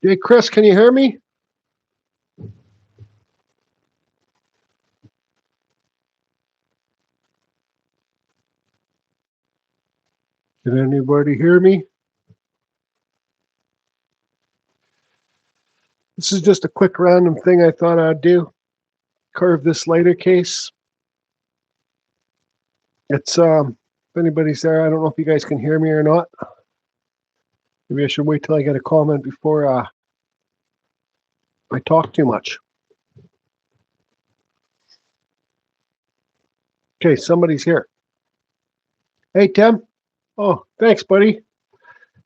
Hey, Chris, can you hear me? Can anybody hear me? This is just a quick random thing I thought I'd do. Carve this lighter case. It's, if anybody's there, I don't know if you guys can hear me or not. Maybe I should wait till I get a comment before I talk too much. Okay, somebody's here. Hey, Tim. Oh, thanks, buddy.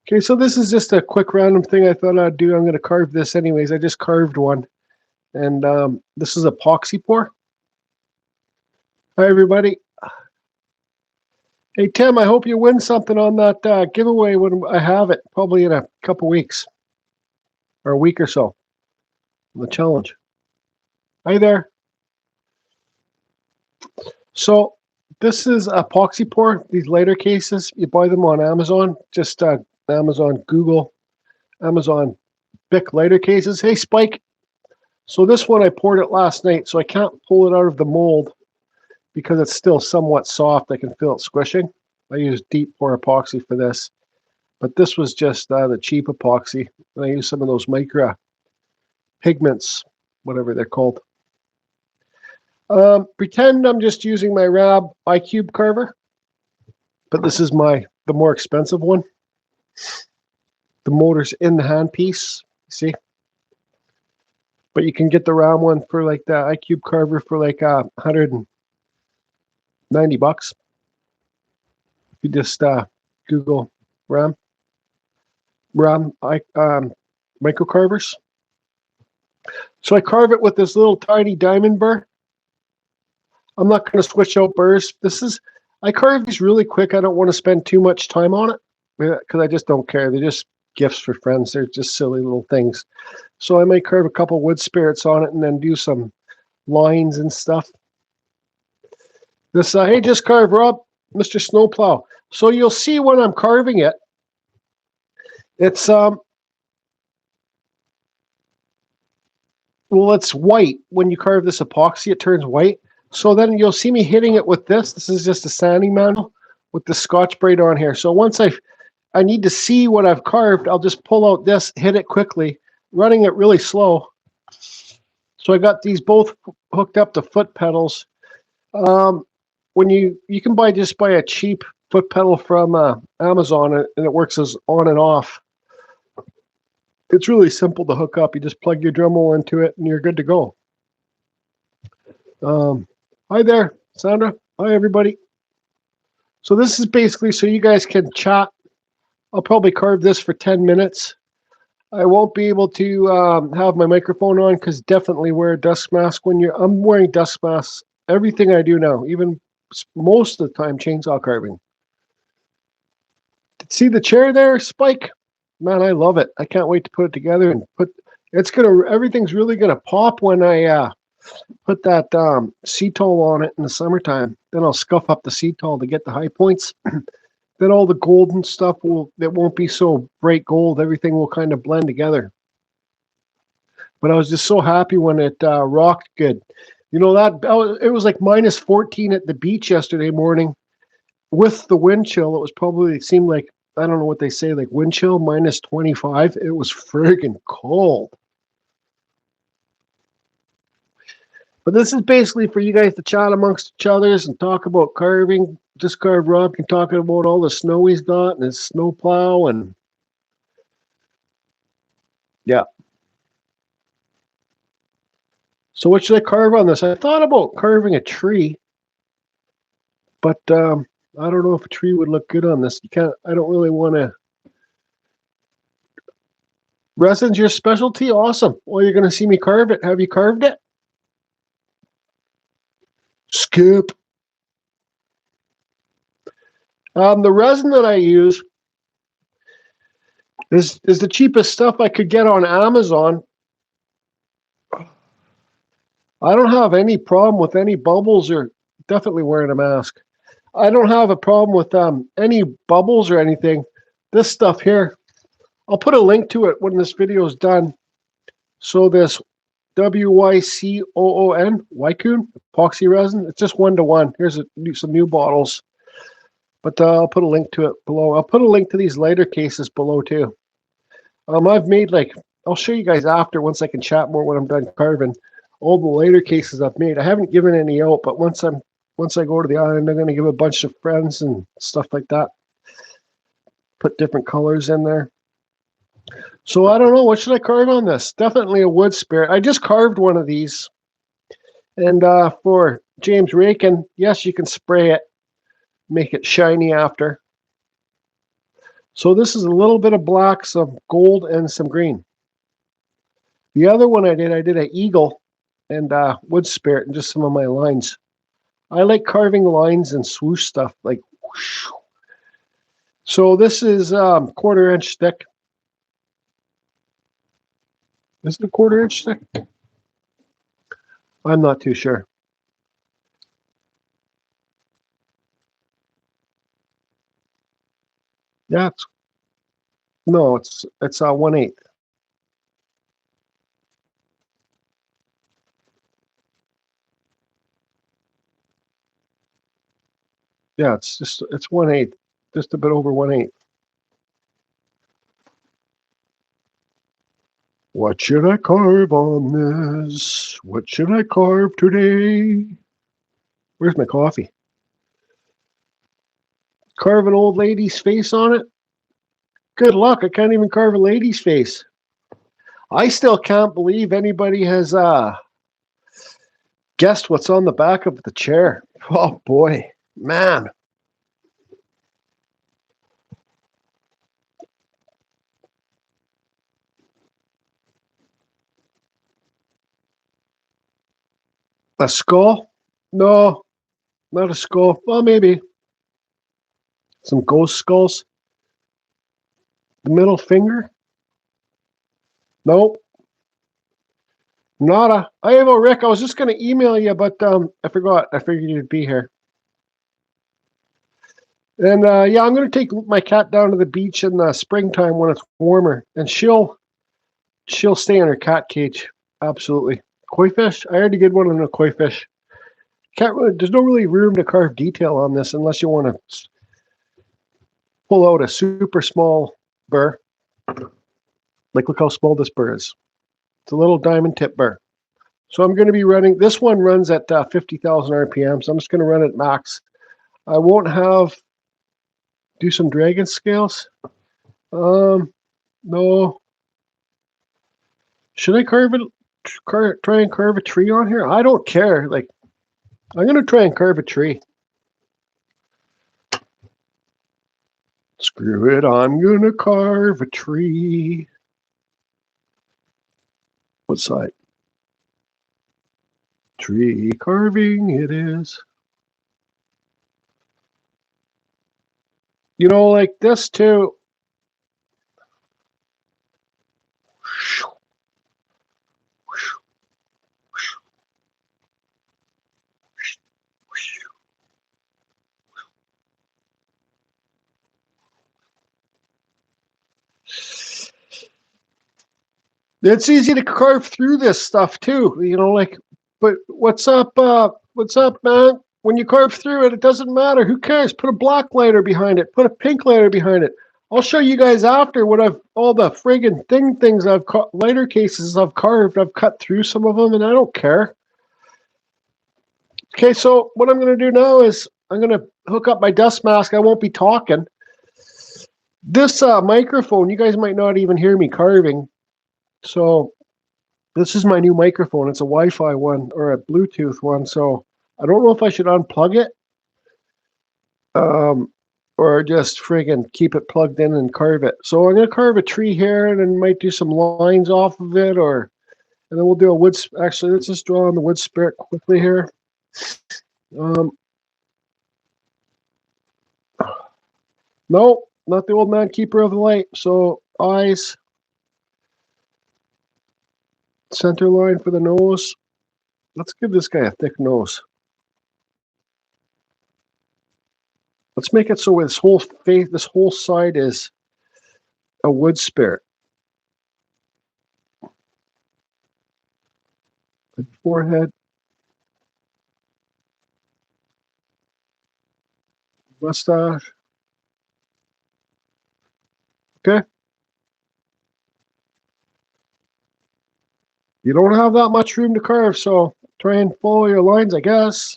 Okay, so this is just a quick random thing I thought I'd do. I'm going to carve this anyways. I just carved one. And this is epoxy pour. Hi, everybody. Hey, Tim, I hope you win something on that giveaway when I have it, probably in a couple weeks or a week or so. The challenge. Hi there. So this is epoxy pour, these lighter cases. You buy them on Amazon, just Amazon, Google, Amazon Bic lighter cases. Hey, Spike. So this one, I poured it last night, so I can't pull it out of the mold because it's still somewhat soft. I can feel it squishing. I use deep pour epoxy for this, but this was just the cheap epoxy. And I use some of those micro pigments, whatever they're called. Pretend I'm just using my Rab iCube carver, but this is the more expensive one. The motor's in the handpiece, see? But you can get the Ram one for like the iCube carver for like $190. You just Google Ram micro carvers. So I carve it with this little tiny diamond burr. I'm not going to switch out burrs. I carve these really quick. I don't want to spend too much time on it because I just don't care. They're just gifts for friends. They're just silly little things. So I might carve a couple wood spirits on it and then do some lines and stuff. This, hey, just carve Rob, Mr. Snowplow. So you'll see when I'm carving it, it's it's white. When you carve this epoxy, it turns white. So then you'll see me hitting it with this. This is just a sanding mandrel with the Scotch-Brite on here. So once I need to see what I've carved, I'll just pull out this, hit it quickly, running it really slow. So I got these both hooked up to foot pedals. When you can buy a cheap foot pedal from Amazon, and it works as on and off. It's really simple to hook up. You just plug your Dremel into it, and you're good to go. Hi there, Sandra. Hi, everybody. So this is basically so you guys can chat. I'll probably carve this for 10 minutes. I won't be able to have my microphone on because definitely wear a dust mask I'm wearing dust masks. Everything I do now, even most of the time, chainsaw carving. See the chair there, Spike? Man, I love it. I can't wait to put it together and everything's really gonna pop when I put that C-tol on it in the summertime. Then I'll scuff up the C-tol to get the high points. Then all the golden stuff it won't be so bright gold. Everything will kind of blend together. But I was just so happy when it rocked good. You know, it was like minus 14 at the beach yesterday morning with the wind chill. It seemed like, I don't know what they say, like wind chill, minus 25. It was friggin' cold. But this is basically for you guys to chat amongst each others and talk about carving. Just carve Rob can talk about all the snow he's got and his snow plow and yeah. So what should I carve on this? I thought about carving a tree, but I don't know if a tree would look good on this. I don't really want to. Resin's your specialty? Awesome. Well, you're going to see me carve it. Have you carved it? Skip. The resin that I use is the cheapest stuff I could get on Amazon. I don't have any problem with any bubbles or definitely wearing a mask. I don't have a problem with any bubbles or anything. This stuff here, I'll put a link to it when this video is done. So this WYCOON, Wycoon, epoxy resin, it's just 1-to-1. Here's some new bottles. But I'll put a link to it below. I'll put a link to these lighter cases below too. I've made I'll show you guys after once I can chat more when I'm done carving. All the lighter cases I've made. I haven't given any out, but once I go to the island, I'm going to give a bunch of friends and stuff like that. Put different colors in there. So I don't know, what should I carve on this? Definitely a wood spirit. I just carved one of these. And for James Rakin, yes, you can spray it, make it shiny after. So this is a little bit of black, some gold, and some green. The other one I did an eagle and wood spirit and just some of my lines. I like carving lines and swoosh stuff, like whoosh. So this is 1/4 inch thick. Is it a 1/4 inch thick? I'm not too sure. Yeah, it's 1/8. Yeah, it's 1/8, just a bit over 1/8. What should I carve on this? What should I carve today? Where's my coffee? Carve an old lady's face on it? Good luck. I can't even carve a lady's face. I still can't believe anybody has guessed what's on the back of the chair. Oh boy, man. A skull? No, not a skull. Well, maybe. Some ghost skulls. The middle finger? Nope. Nada. Rick, I was just going to email you, but I forgot. I figured you'd be here. And yeah, I'm going to take my cat down to the beach in the springtime when it's warmer, and she'll stay in her cat cage. Absolutely. Koi fish? I already did one on a koi fish. There's no really room to carve detail on this unless you want to pull out a super small burr. Like, look how small this burr is. It's a little diamond tip burr. So I'm going to be running, this one runs at 50,000 RPM, so I'm just going to run it max. I won't do some dragon scales. No. Should I try and carve a tree on here? I don't care. Like, I'm going to try and carve a tree. Screw it, I'm going to carve a tree. What side? Tree carving it is. You know, like this too. It's easy to carve through this stuff too, you know, like, but what's up, man? When you carve through it, it doesn't matter. Who cares? Put a black lighter behind it. Put a pink lighter behind it. I'll show you guys after what all the friggin' things lighter cases I've carved. I've cut through some of them and I don't care. Okay, so what I'm going to do now is I'm going to hook up my dust mask. I won't be talking. This microphone, you guys might not even hear me carving. So this is my new microphone. It's a Wi-Fi one or a Bluetooth one. So I don't know if I should unplug it or just friggin' keep it plugged in and carve it. So I'm going to carve a tree here and then might do some lines off of it, and then we'll do a wood. Actually, let's just draw on the wood spirit quickly here. No, not the old man keeper of the light. So eyes. Center line for the nose. Let's give this guy a thick nose. Let's make it so this whole face, this whole side is a wood spirit. Forehead, mustache. Okay. You don't have that much room to carve, so try and follow your lines, I guess.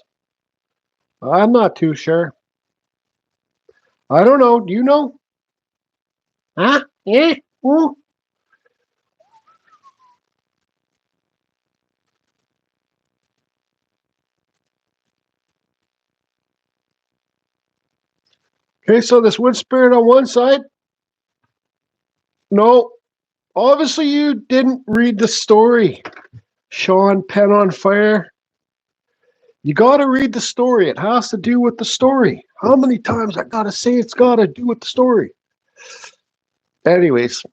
I'm not too sure. I don't know. Do you know? Huh? Yeah? Ooh. Okay, so this wood spirit on one side. No, obviously you didn't read the story. Sean, pen on fire. You got to read the story. It has to do with the story. How many times I got to say it's got to do with the story? Anyways,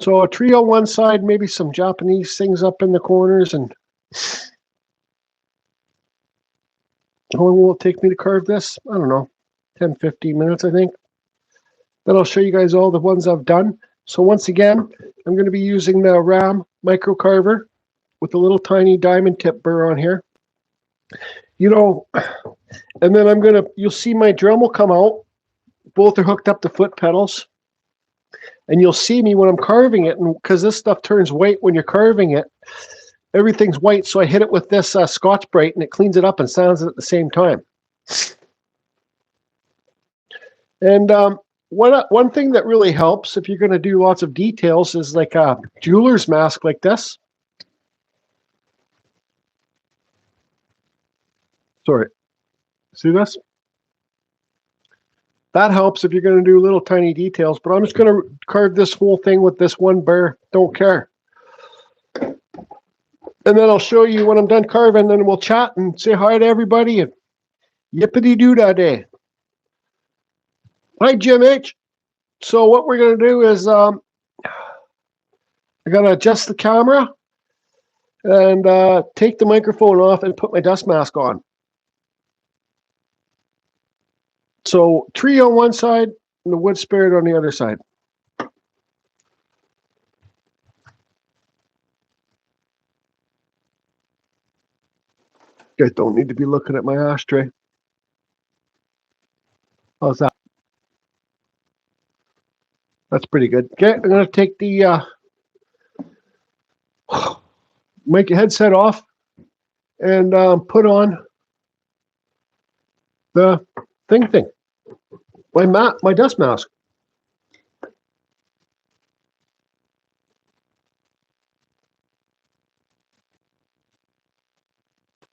so a tree on one side, maybe some Japanese things up in the corners, and how long will it take me to carve this? I don't know, 10, 15 minutes, I think. Then I'll show you guys all the ones I've done. So once again, I'm going to be using the Ram micro carver with a little tiny diamond tip burr on here. You know, and then you'll see my Dremel come out. Both are hooked up to foot pedals. And you'll see me when I'm carving it, and because this stuff turns white when you're carving it, everything's white, so I hit it with this Scotch-Brite, and it cleans it up and sounds it at the same time. And one thing that really helps if you're going to do lots of details is like a jeweler's mask like this. Sorry. See this? That helps if you're going to do little tiny details, but I'm just going to carve this whole thing with this one burr. Don't care. And then I'll show you when I'm done carving, and we'll chat and say hi to everybody and yippity-doo-dah day. Hi, Jim H. So what we're going to do is I got to adjust the camera and take the microphone off and put my dust mask on. So tree on one side and the wood spirit on the other side. You guys don't need to be looking at my ashtray. How's that? That's pretty good. Okay, I'm going to take the mic headset off and put on the thing. My dust mask.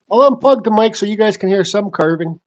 I'll unplug the mic so you guys can hear some carving.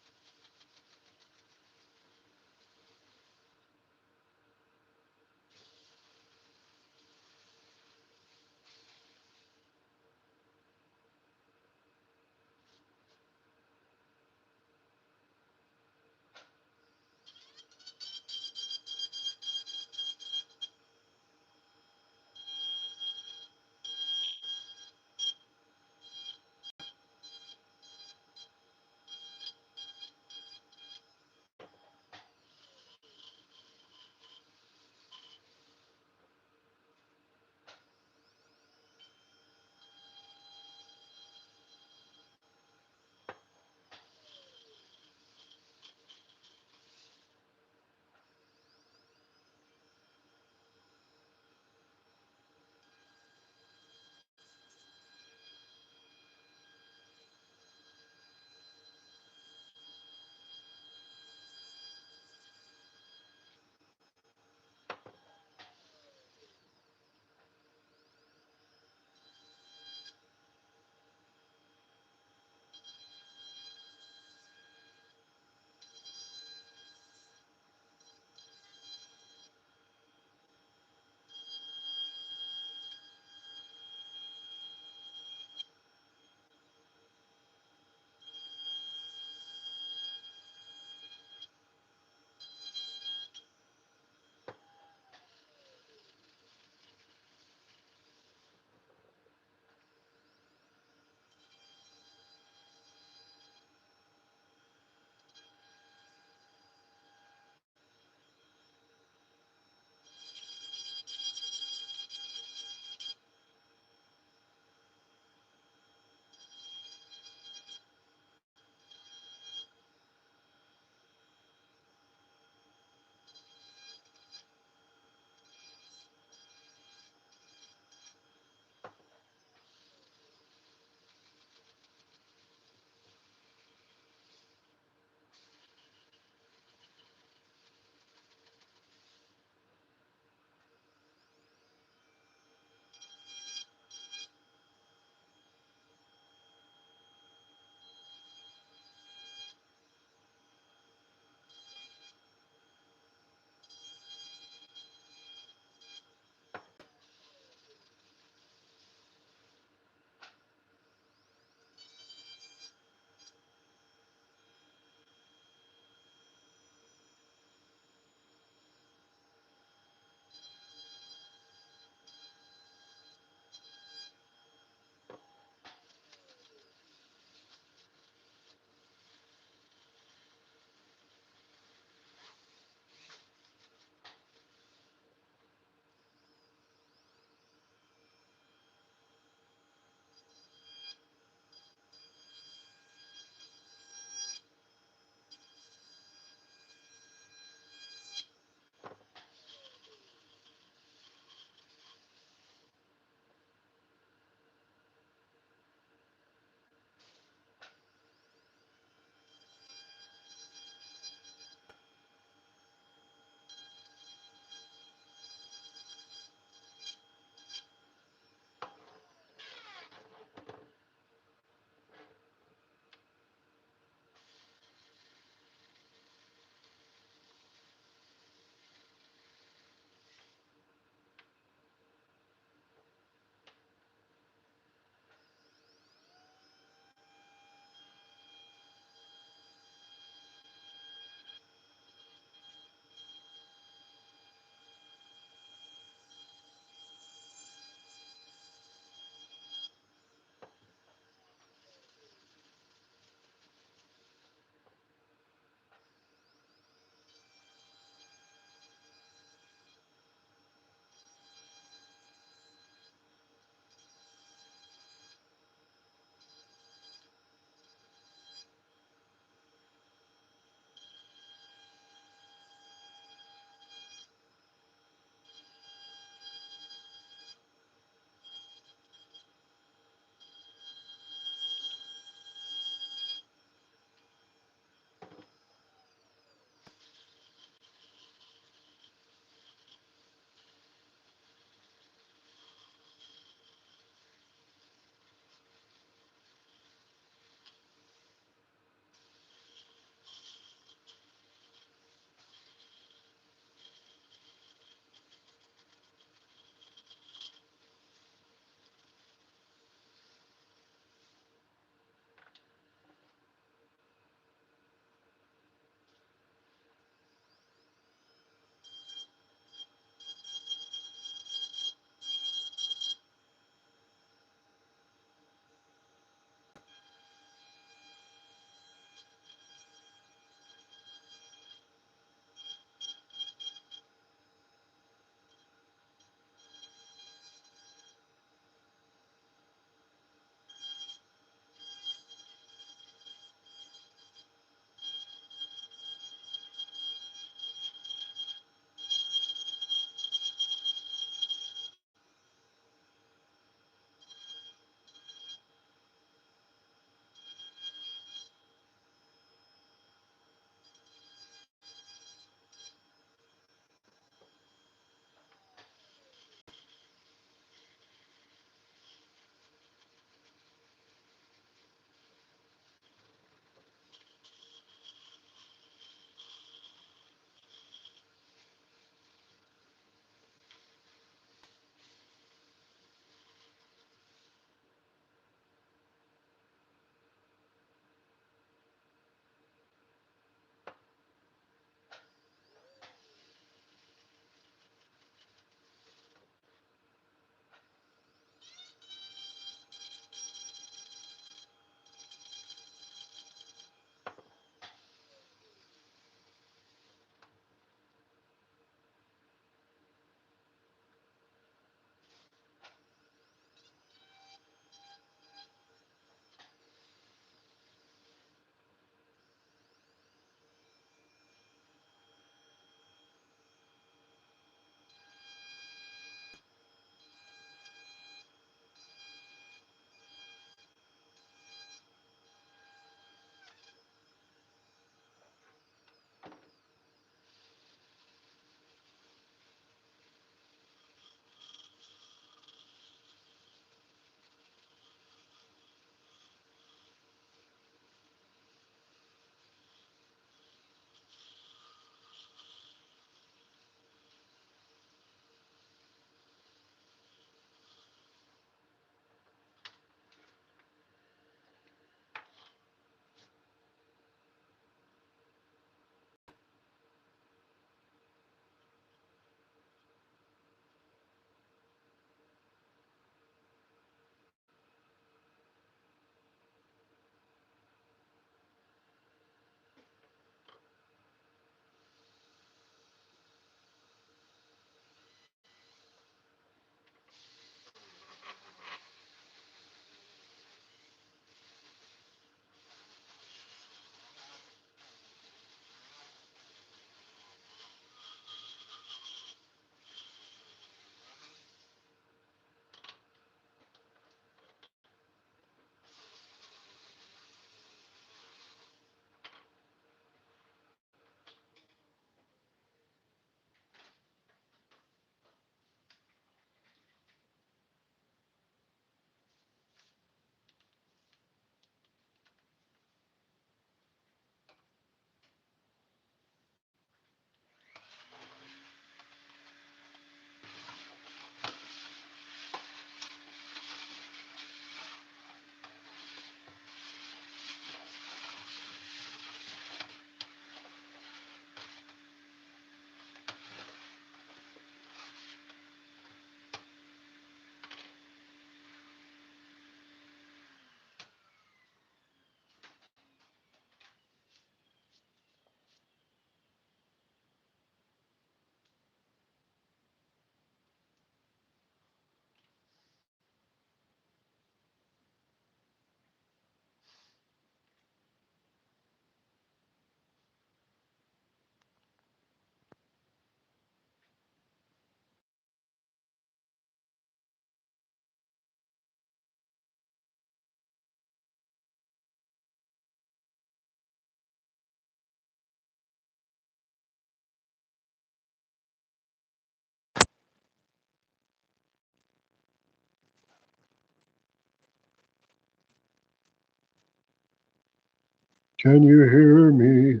Can you hear me?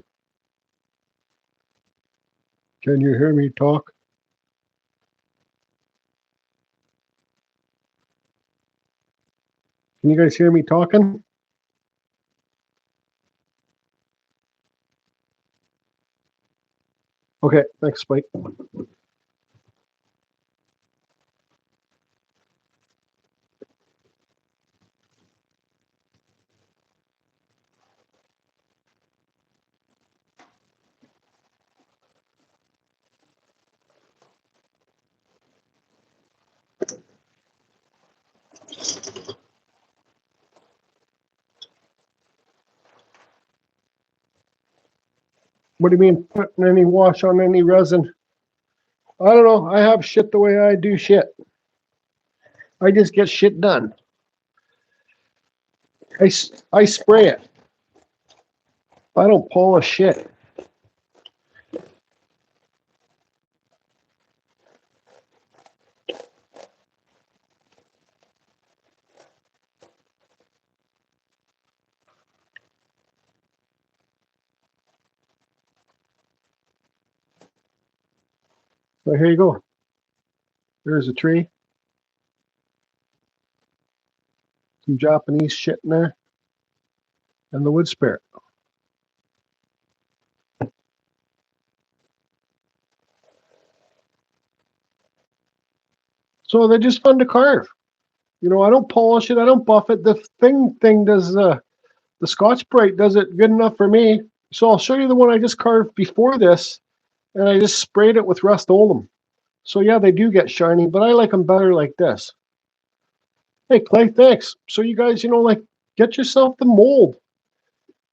Can you hear me talk? Can you guys hear me talking? Okay, thanks, Spike. What do you mean putting any wash on any resin? I don't know. I have shit the way I do shit. I just get shit done. I spray it. I don't polish shit. So here you go. There's a tree. Some Japanese shit in there. And the wood spirit. So they're just fun to carve. You know, I don't polish it. I don't buff it. The thing does, the Scotch-Brite does it good enough for me. So I'll show you the one I just carved before this. And I just sprayed it with Rust-Oleum. So yeah, they do get shiny, but I like them better like this. Hey, Clay, thanks. So you guys, you know, like, get yourself the mold.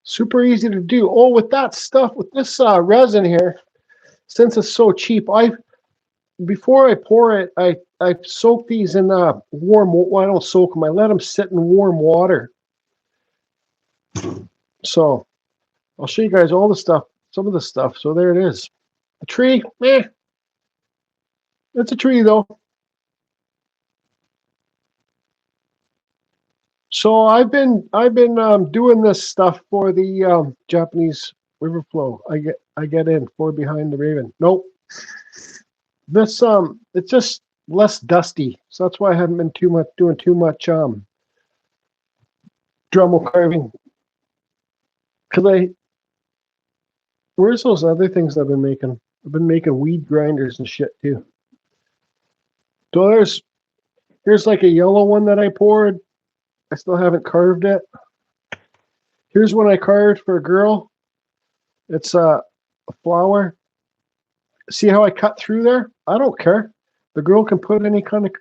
Super easy to do. Oh, with that stuff, with this resin here, since it's so cheap, before I pour it, I soak these in warm. Well, I don't soak them. I let them sit in warm water. So I'll show you guys all the stuff, some of the stuff. So there it is. A tree, it's a tree though. So I've been doing this stuff for the Japanese river flow. I get in for behind the Raven. Nope. This it's just less dusty, so that's why I haven't been doing too much Dremel carving. Cause where's those other things I've been making? I've been making weed grinders and shit too. So here's like a yellow one that I poured. I still haven't carved it. Here's one I carved for a girl. It's a flower. See how I cut through there? I don't care. The girl can put any kind of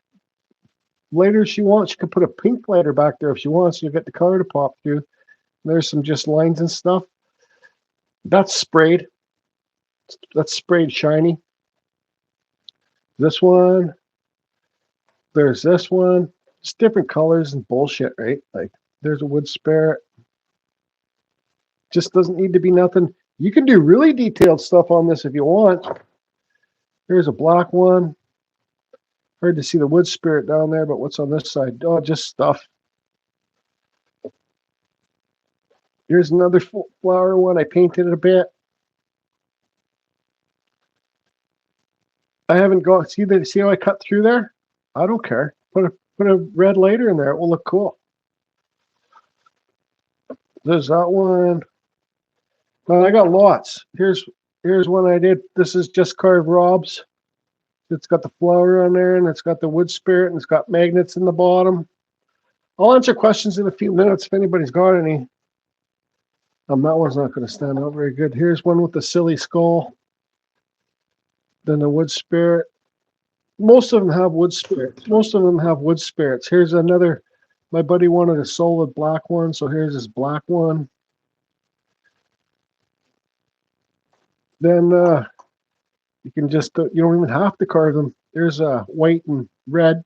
lighter she wants. She can put a pink lighter back there if she wants. You get the color to pop through. There's some just lines and stuff. That's sprayed. That's sprayed shiny. This one. There's this one. It's different colors and bullshit, right? Like there's a wood spirit. Just doesn't need to be nothing. You can do really detailed stuff on this if you want. Here's a black one. Hard to see the wood spirit down there, but what's on this side? Oh, just stuff. Here's another flower one. I painted it a bit. I haven't got, see how I cut through there? I don't care. Put a red lighter in there. It will look cool. There's that one. Well, I got lots. Here's one I did. This is just carved Rob's. It's got the flower on there, and it's got the wood spirit, and it's got magnets in the bottom. I'll answer questions in a few minutes if anybody's got any. That one's not going to stand out very good. Here's one with the silly skull. Then the wood spirit. Most of them have wood spirits. Here's another. My buddy wanted a solid black one, so here's this black one. Then you can just, you don't even have to carve them. There's white and red.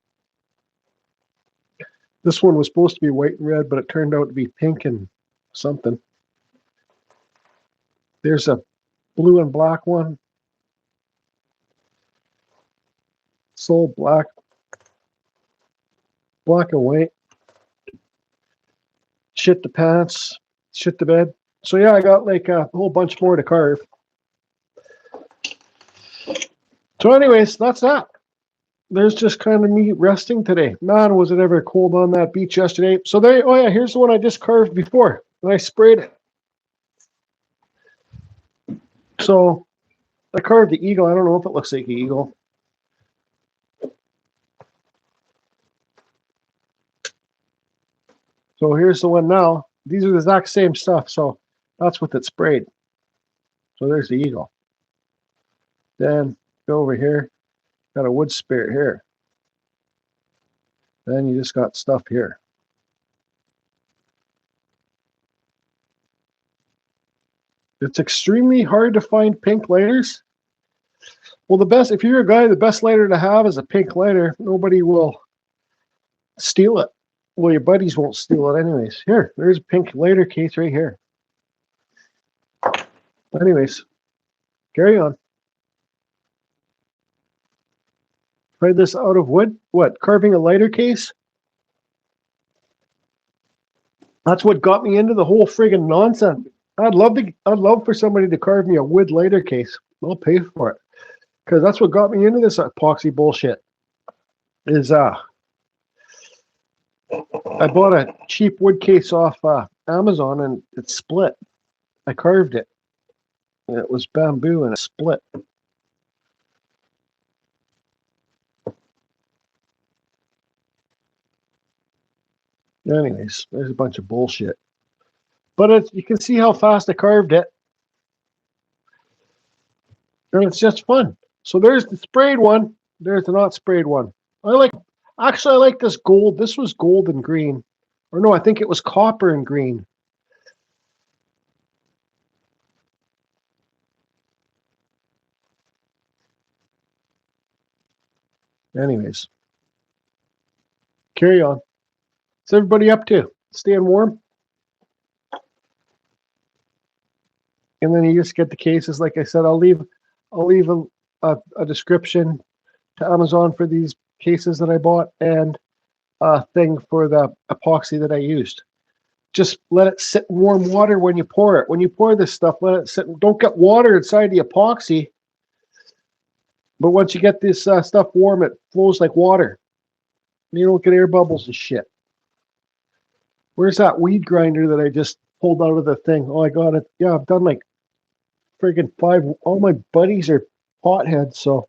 This one was supposed to be white and red, but it turned out to be pink and something. There's a blue and black one. Soul black. Black and white. Shit the pants. Shit the bed. So yeah, I got like a whole bunch more to carve. So anyways, that's that. There's just kind of me resting today. Man, was it ever cold on that beach yesterday. So there, oh yeah, here's the one I just carved before. And I sprayed it. So I carved the eagle. I don't know if it looks like an eagle. So here's the one now. These are the exact same stuff. So that's what it sprayed. So there's the eagle. Then go over here. Got a wood spirit here. Then you just got stuff here. It's extremely hard to find pink lighters. Well, the best, if you're a guy, the best lighter to have is a pink lighter. Nobody will steal it. Well, your buddies won't steal it anyways. Here, there's a pink lighter case right here. Anyways, carry on. Tried this out of wood. What, carving a lighter case? That's what got me into the whole friggin' nonsense. I'd love for somebody to carve me a wood lighter case. I'll pay for it. Because that's what got me into this epoxy bullshit. Is I bought a cheap wood case off Amazon and it split. I carved it. And it was bamboo and it split. Anyways, there's a bunch of bullshit. But you can see how fast I carved it. And it's just fun. So there's the sprayed one. There's the not sprayed one. Actually, I like this gold. This was gold and green. Or no, I think it was copper and green. Anyways, carry on. What's everybody up to? Staying warm? And then you just get the cases. Like I said, I'll leave a description to Amazon for these cases that I bought and a thing for the epoxy that I used. Just let it sit in warm water when you pour it. When you pour this stuff, let it sit. Don't get water inside the epoxy. But once you get this stuff warm, it flows like water. You don't get air bubbles and shit. Where's that weed grinder that I just pulled out of the thing? Oh, I got it. Yeah, I've done like friggin' 5. All my buddies are potheads, so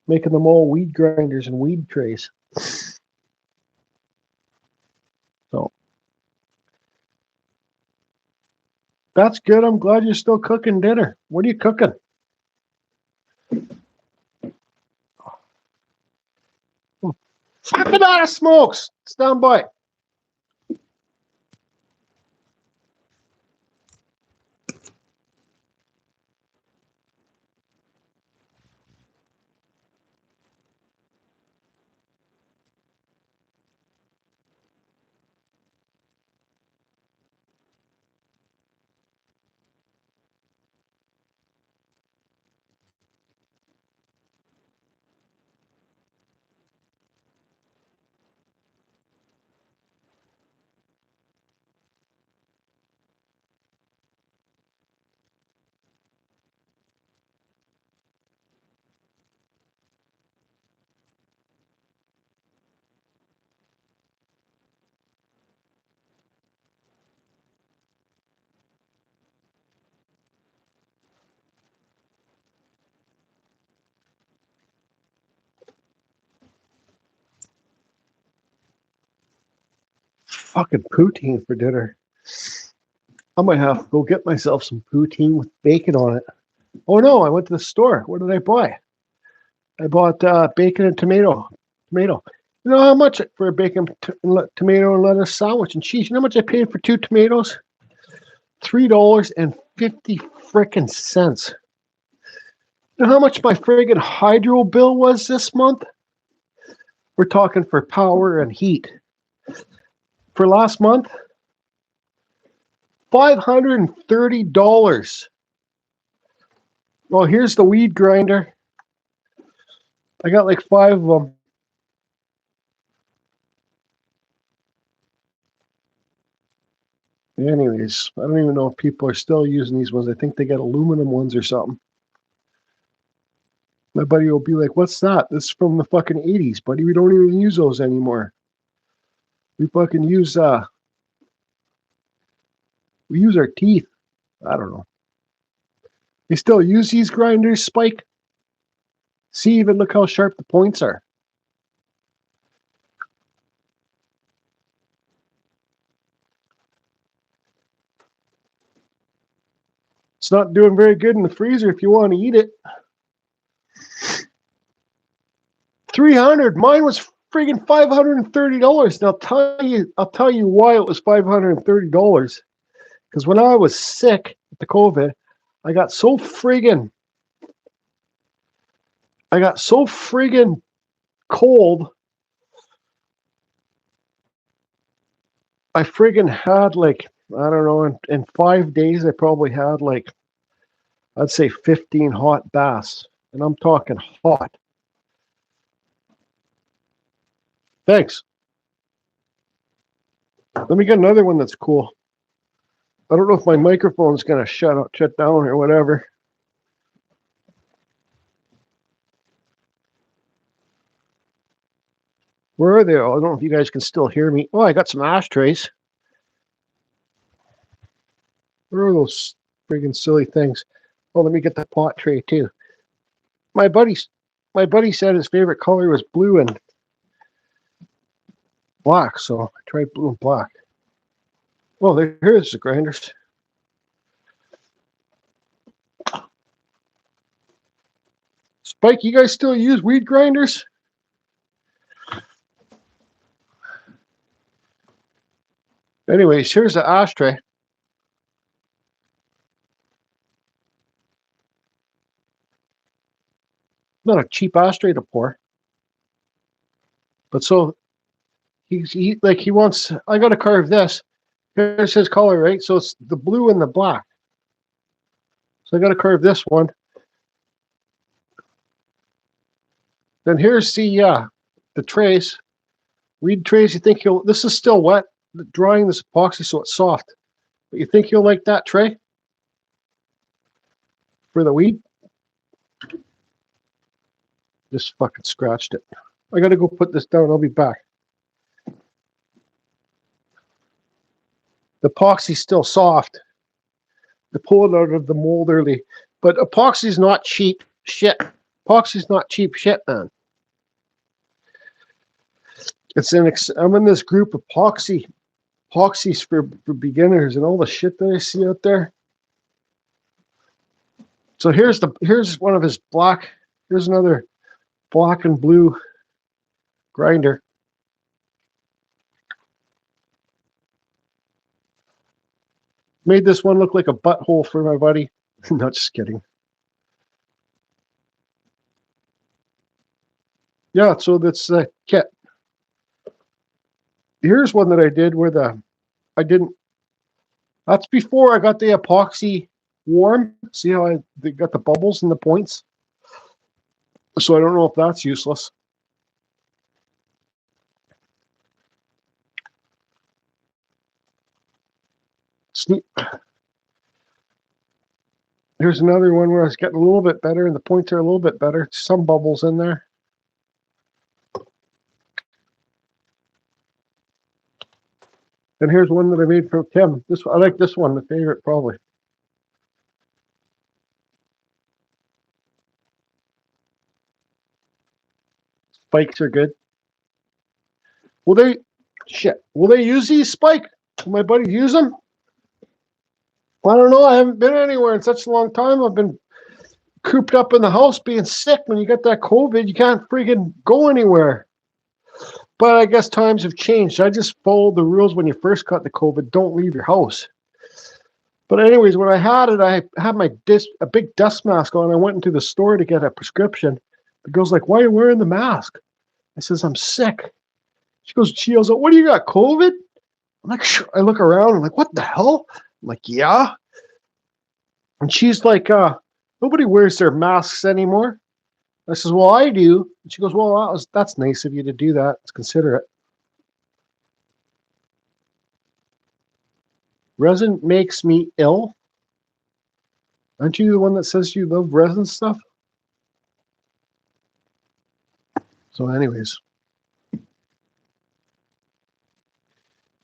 making them all weed grinders and weed trays. So that's good. I'm glad you're still cooking dinner. What are you cooking? Fucking out of smokes. Stand by. Fucking poutine for dinner. I might have to go get myself some poutine with bacon on it. Oh no, I went to the store. What did I buy? I bought bacon and tomato. Tomato. You know how much for a bacon, tomato, and lettuce sandwich and cheese? You know how much I paid for 2 tomatoes? $3.50 frickin' cents. You know how much my friggin' hydro bill was this month? We're talking for power and heat. For last month, $530. Well, here's the weed grinder. I got like 5 of them. Anyways, I don't even know if people are still using these ones. I think they got aluminum ones or something. My buddy will be like, "What's that? This is from the fucking 80s, buddy. We don't even use those anymore. We fucking use we use our teeth." I don't know. You still use these grinders, Spike? See, even look how sharp the points are. It's not doing very good in the freezer if you want to eat it. 300. Mine was friggin' $530. And I'll tell you why it was $530. Because when I was sick with the COVID, I got so friggin' cold. I friggin' had like, I don't know, in 5 days I probably had like, I'd say 15 hot baths. And I'm talking hot. Thanks. Let me get another one that's cool. I don't know if my microphone's gonna shut down or whatever. Where are they? I don't know if you guys can still hear me. Oh, I got some ashtrays. Where are those friggin' silly things? Oh, let me get the pot tray too. My buddy said his favorite color was blue and black, so I tried blue and black. Well, here's the grinders. Spike, you guys still use weed grinders? Anyways, here's the ashtray. Not a cheap ashtray to pour. But so he wants, I gotta carve this. Here's his color, right? So it's the blue and the black. So I gotta carve this one. Then here's the trays. Weed trays, you think this is still wet, drying this epoxy so it's soft. But you think you'll like that tray? For the weed? Just fucking scratched it. I gotta go put this down, I'll be back. The epoxy's still soft. They pull it out of the mold early. But epoxy's not cheap shit. Epoxy's not cheap shit, man. I'm in this group of epoxies for beginners and all the shit that I see out there. So here's one of his black. Here's another black and blue grinder. Made this one look like a butthole for my buddy. Not just kidding. Yeah, so that's the kit. Here's one that I did where that's before I got the epoxy warm. See how they got the bubbles and the points? So I don't know if that's useless. Here's another one where it's getting a little bit better and the points are a little bit better. Some bubbles in there. And here's one that I made for Tim. I like this one, the favorite probably. Spikes are good. Will they use these, Spike? Will my buddies use them? I don't know. I haven't been anywhere in such a long time. I've been cooped up in the house being sick. When you get that COVID, you can't freaking go anywhere. But I guess times have changed. I just followed the rules when you first got the COVID. Don't leave your house. But anyways, when I had it, I had a big dust mask on. I went into the store to get a prescription. The girl's like, "Why are you wearing the mask?" I says, "I'm sick." She yells out, "What do you got, COVID?" I'm like, I look around. I'm like, "What the hell?" I'm like, "Yeah." And she's like, "Nobody wears their masks anymore." I says, "Well, I do." And she goes, "Well, that's nice of you to do that. Let's consider it." Resin makes me ill. Aren't you the one that says you love resin stuff? So anyways,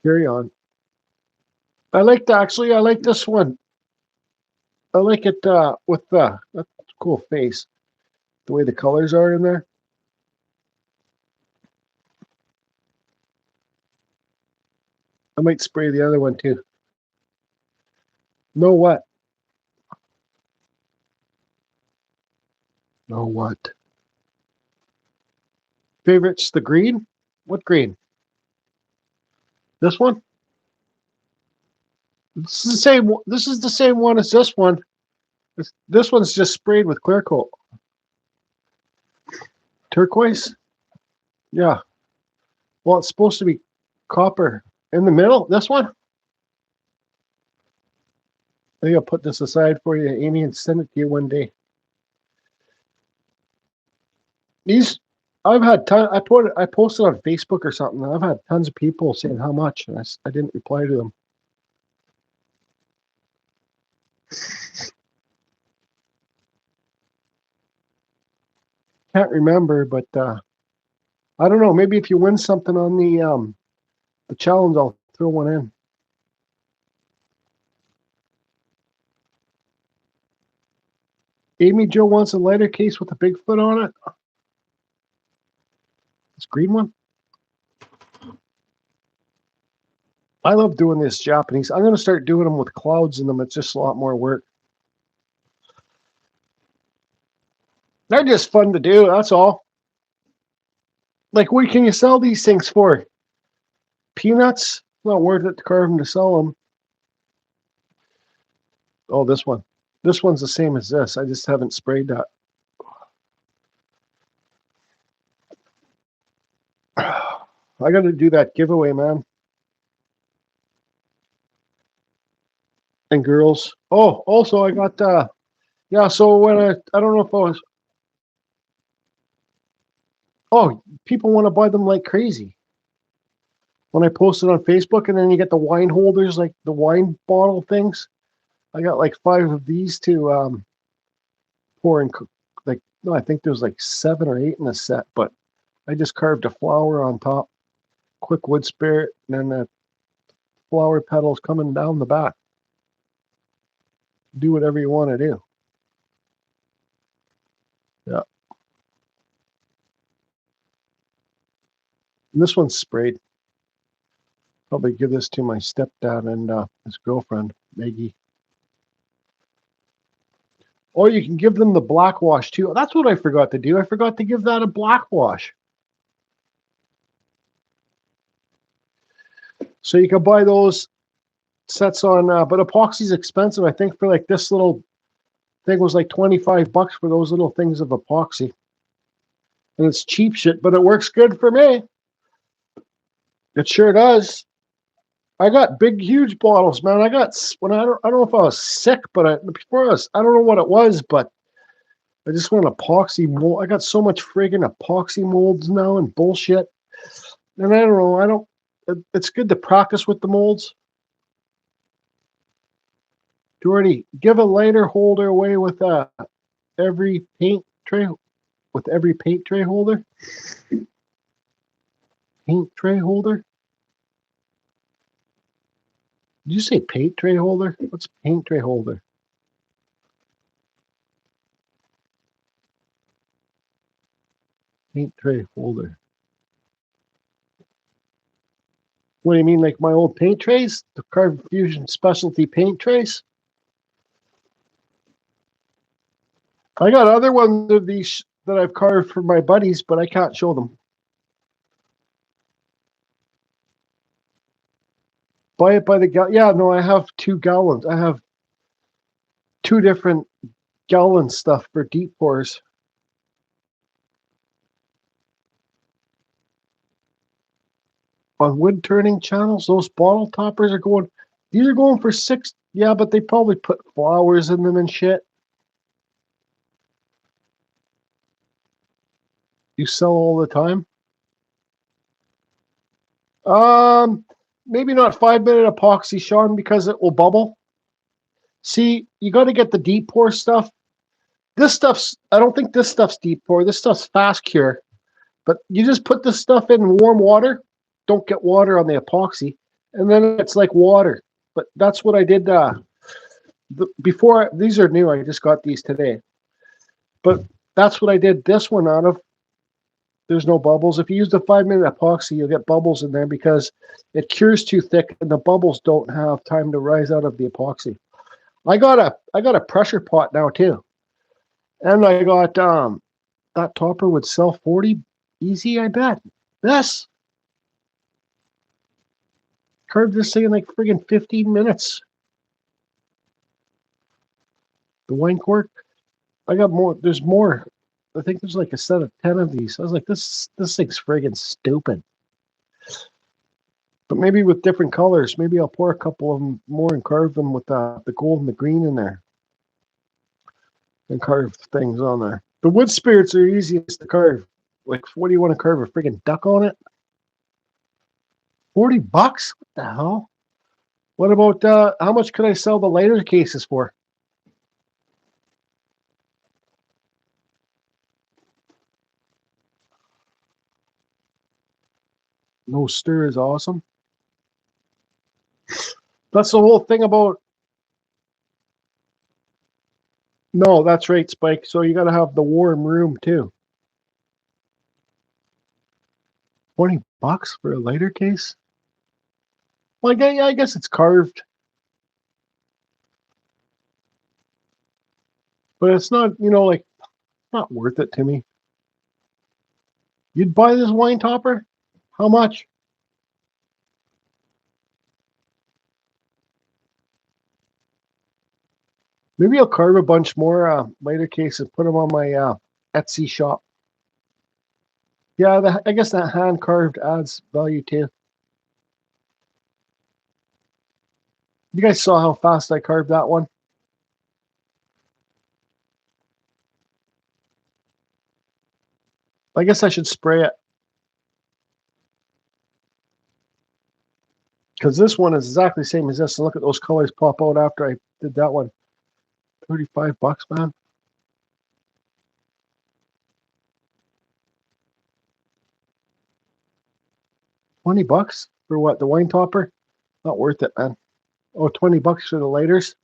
carry on. I like this one. I like it with that's a cool face. The way the colors are in there. I might spray the other one too. Know what? Know what? Favorites the green? What green? This one? This is the same. This is the same one as this one. This one's just sprayed with clear coat. Turquoise? Yeah. Well, it's supposed to be copper. In the middle? This one? Maybe I'll put this aside for you, Amy, and send it to you one day. These, I've had I posted on Facebook or something. I've had tons of people saying how much, and I didn't reply to them. Can't remember, but I don't know. Maybe if you win something on the challenge, I'll throw one in. Amy Jo wants a lighter case with a Bigfoot on it. This green one. I love doing this Japanese. I'm going to start doing them with clouds in them. It's just a lot more work. They're just fun to do. That's all. Like, what can you sell these things for? Peanuts? Not worth it to carve them to sell them. Oh, this one. This one's the same as this. I just haven't sprayed that. I got to do that giveaway, man. And girls. Oh, also I got yeah, so when I don't know if I was people want to buy them like crazy. When I posted on Facebook, and then you get the wine holders, like the wine bottle things. I got like 5 of these to pour in. Like, no, I think there's like 7 or 8 in a set, but I just carved a flower on top, quick wood spirit, and then the flower petals coming down the back. Do whatever you want to do. Yeah. And this one's sprayed. Probably give this to my stepdad and his girlfriend, Maggie. Or you can give them the black wash too. That's what I forgot to do. I forgot to give that a black wash. So you can buy those sets on, but epoxy's expensive. I think for like this little thing was like $25 for those little things of epoxy. And it's cheap shit, but it works good for me. It sure does. I got big, huge bottles, man. I got, when I don't know if I was sick, but before I don't know what it was, but I just want epoxy mold. I got so much friggin' epoxy molds now and bullshit. And I don't know, it's good to practice with the molds. Jordy, give a lighter holder away with every paint tray, holder. Paint tray holder? Did you say paint tray holder? What's paint tray holder? Paint tray holder. What do you mean, like my old paint trays? The Carve Fusion Specialty paint trays? I got other ones of these that I've carved for my buddies, but I can't show them. Buy it by the gallon. Yeah, no, I have 2 gallons. I have 2 different gallon stuff for deep pours. On wood turning channels, those bottle toppers are going, these are going for 6. Yeah, but they probably put flowers in them and shit. You sell all the time? maybe not 5-minute epoxy, Sean, because it will bubble. See, you got to get the deep pour stuff. This stuff's, I don't think this stuff's deep pour. This stuff's fast cure. But you just put this stuff in warm water. Don't get water on the epoxy. And then it's like water. But that's what I did before. These are new. I just got these today. But that's what I did this one out of. There's no bubbles. If you use the 5-minute epoxy, you'll get bubbles in there because it cures too thick and the bubbles don't have time to rise out of the epoxy. I got a pressure pot now too. And I got that topper would sell 40 easy, I bet. This carved this thing in like friggin' 15 minutes. The wine cork, I got more. There's more. I think there's like a set of 10 of these. I was like, this thing's friggin' stupid. But maybe with different colors. Maybe I'll pour a couple of them more and carve them with the gold and the green in there. And carve things on there. The wood spirits are easiest to carve. Like, what do you want to carve? A friggin' duck on it? $40? What the hell? What about, how much could I sell the lighter cases for? No stir is awesome. That's the whole thing about. No, that's right, Spike. So you got to have the warm room too. $20 for a lighter case? Well, yeah, I guess it's carved. But it's not, like, not worth it to me. You'd buy this wine topper? How much? Maybe I'll carve a bunch more lighter cases, put them on my Etsy shop. Yeah, I guess that hand carved adds value too. You guys saw how fast I carved that one? I guess I should spray it. Because this one is exactly the same as this. And look at those colors pop out after I did that one. $35, man. $20 for what? The wine topper? Not worth it, man. Oh, $20 for the lighters.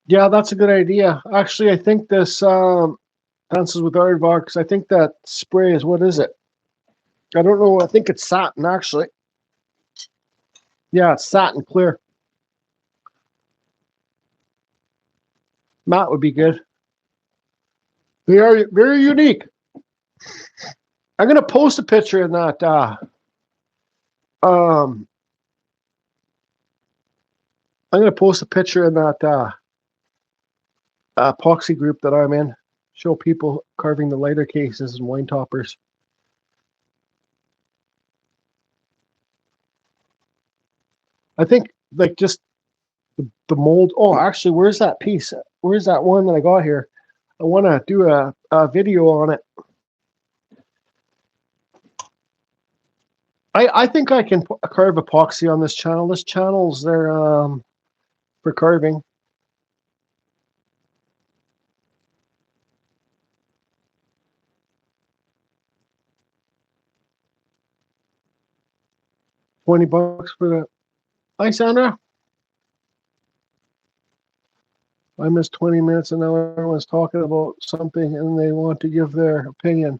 Yeah, that's a good idea. Actually, I think this Dances with Aardvarks, I think that spray is, what is it? I don't know. I think it's satin, actually. Yeah, it's satin clear. Matte would be good. They are very unique. I'm going to post a picture in that I'm going to post a picture in that epoxy group that I'm in. Show people carving the lighter cases and wine toppers. I think like just the mold. Oh, actually, where's that piece? Where's that one that I got here? I want to do a video on it. I think I can carve epoxy on this channel. This channel's there for carving. $20 for the. Hi, Sandra. I missed 20 minutes and now everyone's talking about something and they want to give their opinion.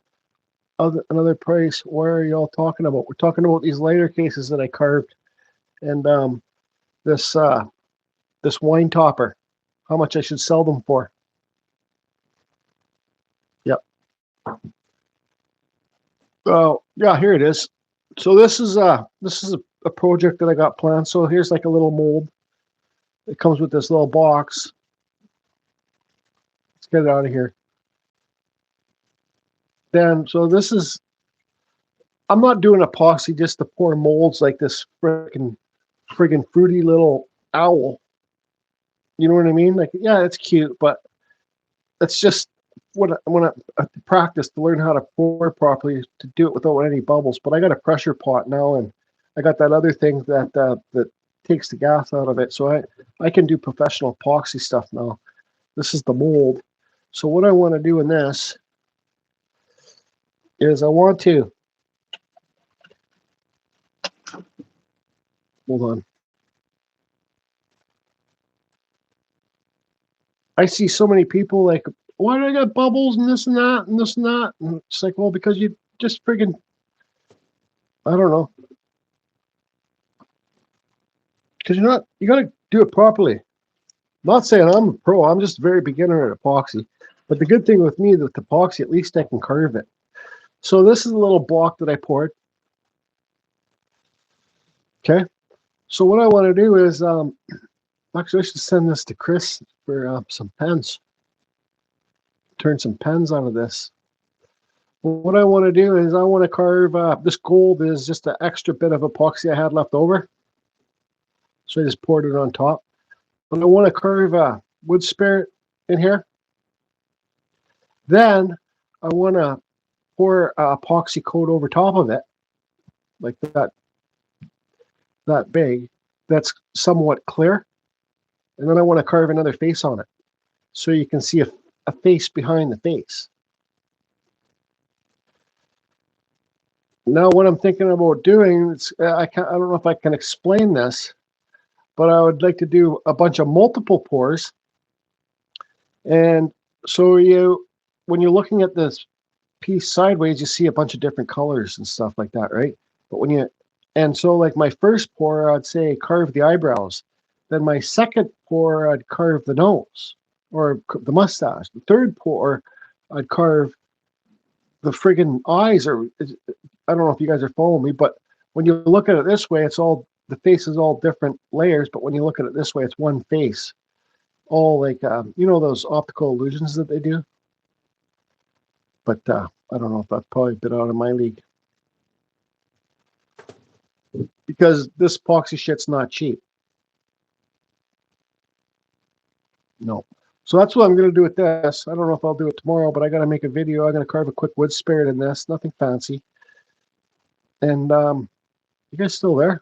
Another price. What are y'all talking about? We're talking about these lighter cases that I carved and this wine topper. How much I should sell them for. Yep. Oh, yeah, here it is. So this is a project that I got planned. So here's like a little mold. It comes with this little box. Let's get it out of here. Then, so this is, I'm not doing epoxy just to pour molds like this friggin' fruity little owl. You know what I mean? Like, yeah, it's cute, but it's just I practice to learn how to pour properly to do it without any bubbles. But I got a pressure pot now, and I got that other thing that takes the gas out of it, so I can do professional epoxy stuff now. This is the mold. So what I want to do in this is I want to hold on. I see so many people like, why do I got bubbles and this and that and this and that? And it's like, well, because you just friggin', I don't know. Because you got to do it properly. Not saying I'm a pro, I'm just a very beginner at epoxy. But the good thing with me, with epoxy, at least I can carve it. So this is a little block that I poured. Okay. So what I want to do is, actually I should send this to Chris for some pens. Turn some pens out of this. What I want to do is I want to carve, this gold is just an extra bit of epoxy I had left over. So I just poured it on top. But I want to carve a wood spirit in here. Then I want to pour epoxy coat over top of it, like that big, that's somewhat clear. And then I want to carve another face on it, so you can see a face behind the face. Now what I'm thinking about doing, I don't know if I can explain this, but I would like to do a bunch of multiple pours. And so when you're looking at this piece sideways, you see a bunch of different colors and stuff like that, right? But so like my first pour, I'd say carve the eyebrows. Then my second pour, I'd carve the nose or the mustache. The third pour, I'd carve the friggin' eyes. Or I don't know if you guys are following me, but when you look at it this way, the face is all different layers. But when you look at it this way, it's one face. All like, those optical illusions that they do. But I don't know if that's probably a bit out of my league. Because this epoxy shit's not cheap. No. So that's what I'm going to do with this. I don't know if I'll do it tomorrow, but I got to make a video. I'm going to carve a quick wood spirit in this. Nothing fancy. And you guys still there?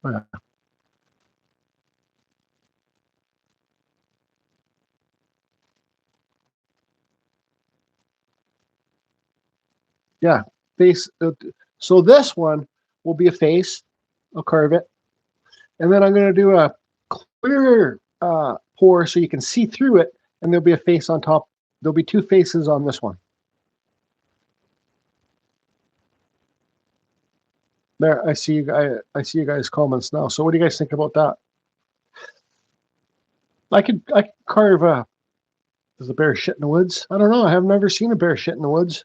Oh, yeah. Yeah, face. So this one will be a face. I'll carve it. And then I'm going to do a clear pour so you can see through it, and there'll be a face on top. There'll be two faces on this one. There, I see you guys comments now. So what do you guys think about that? I could carve does a bear shit in the woods? I don't know. I have never seen a bear shit in the woods.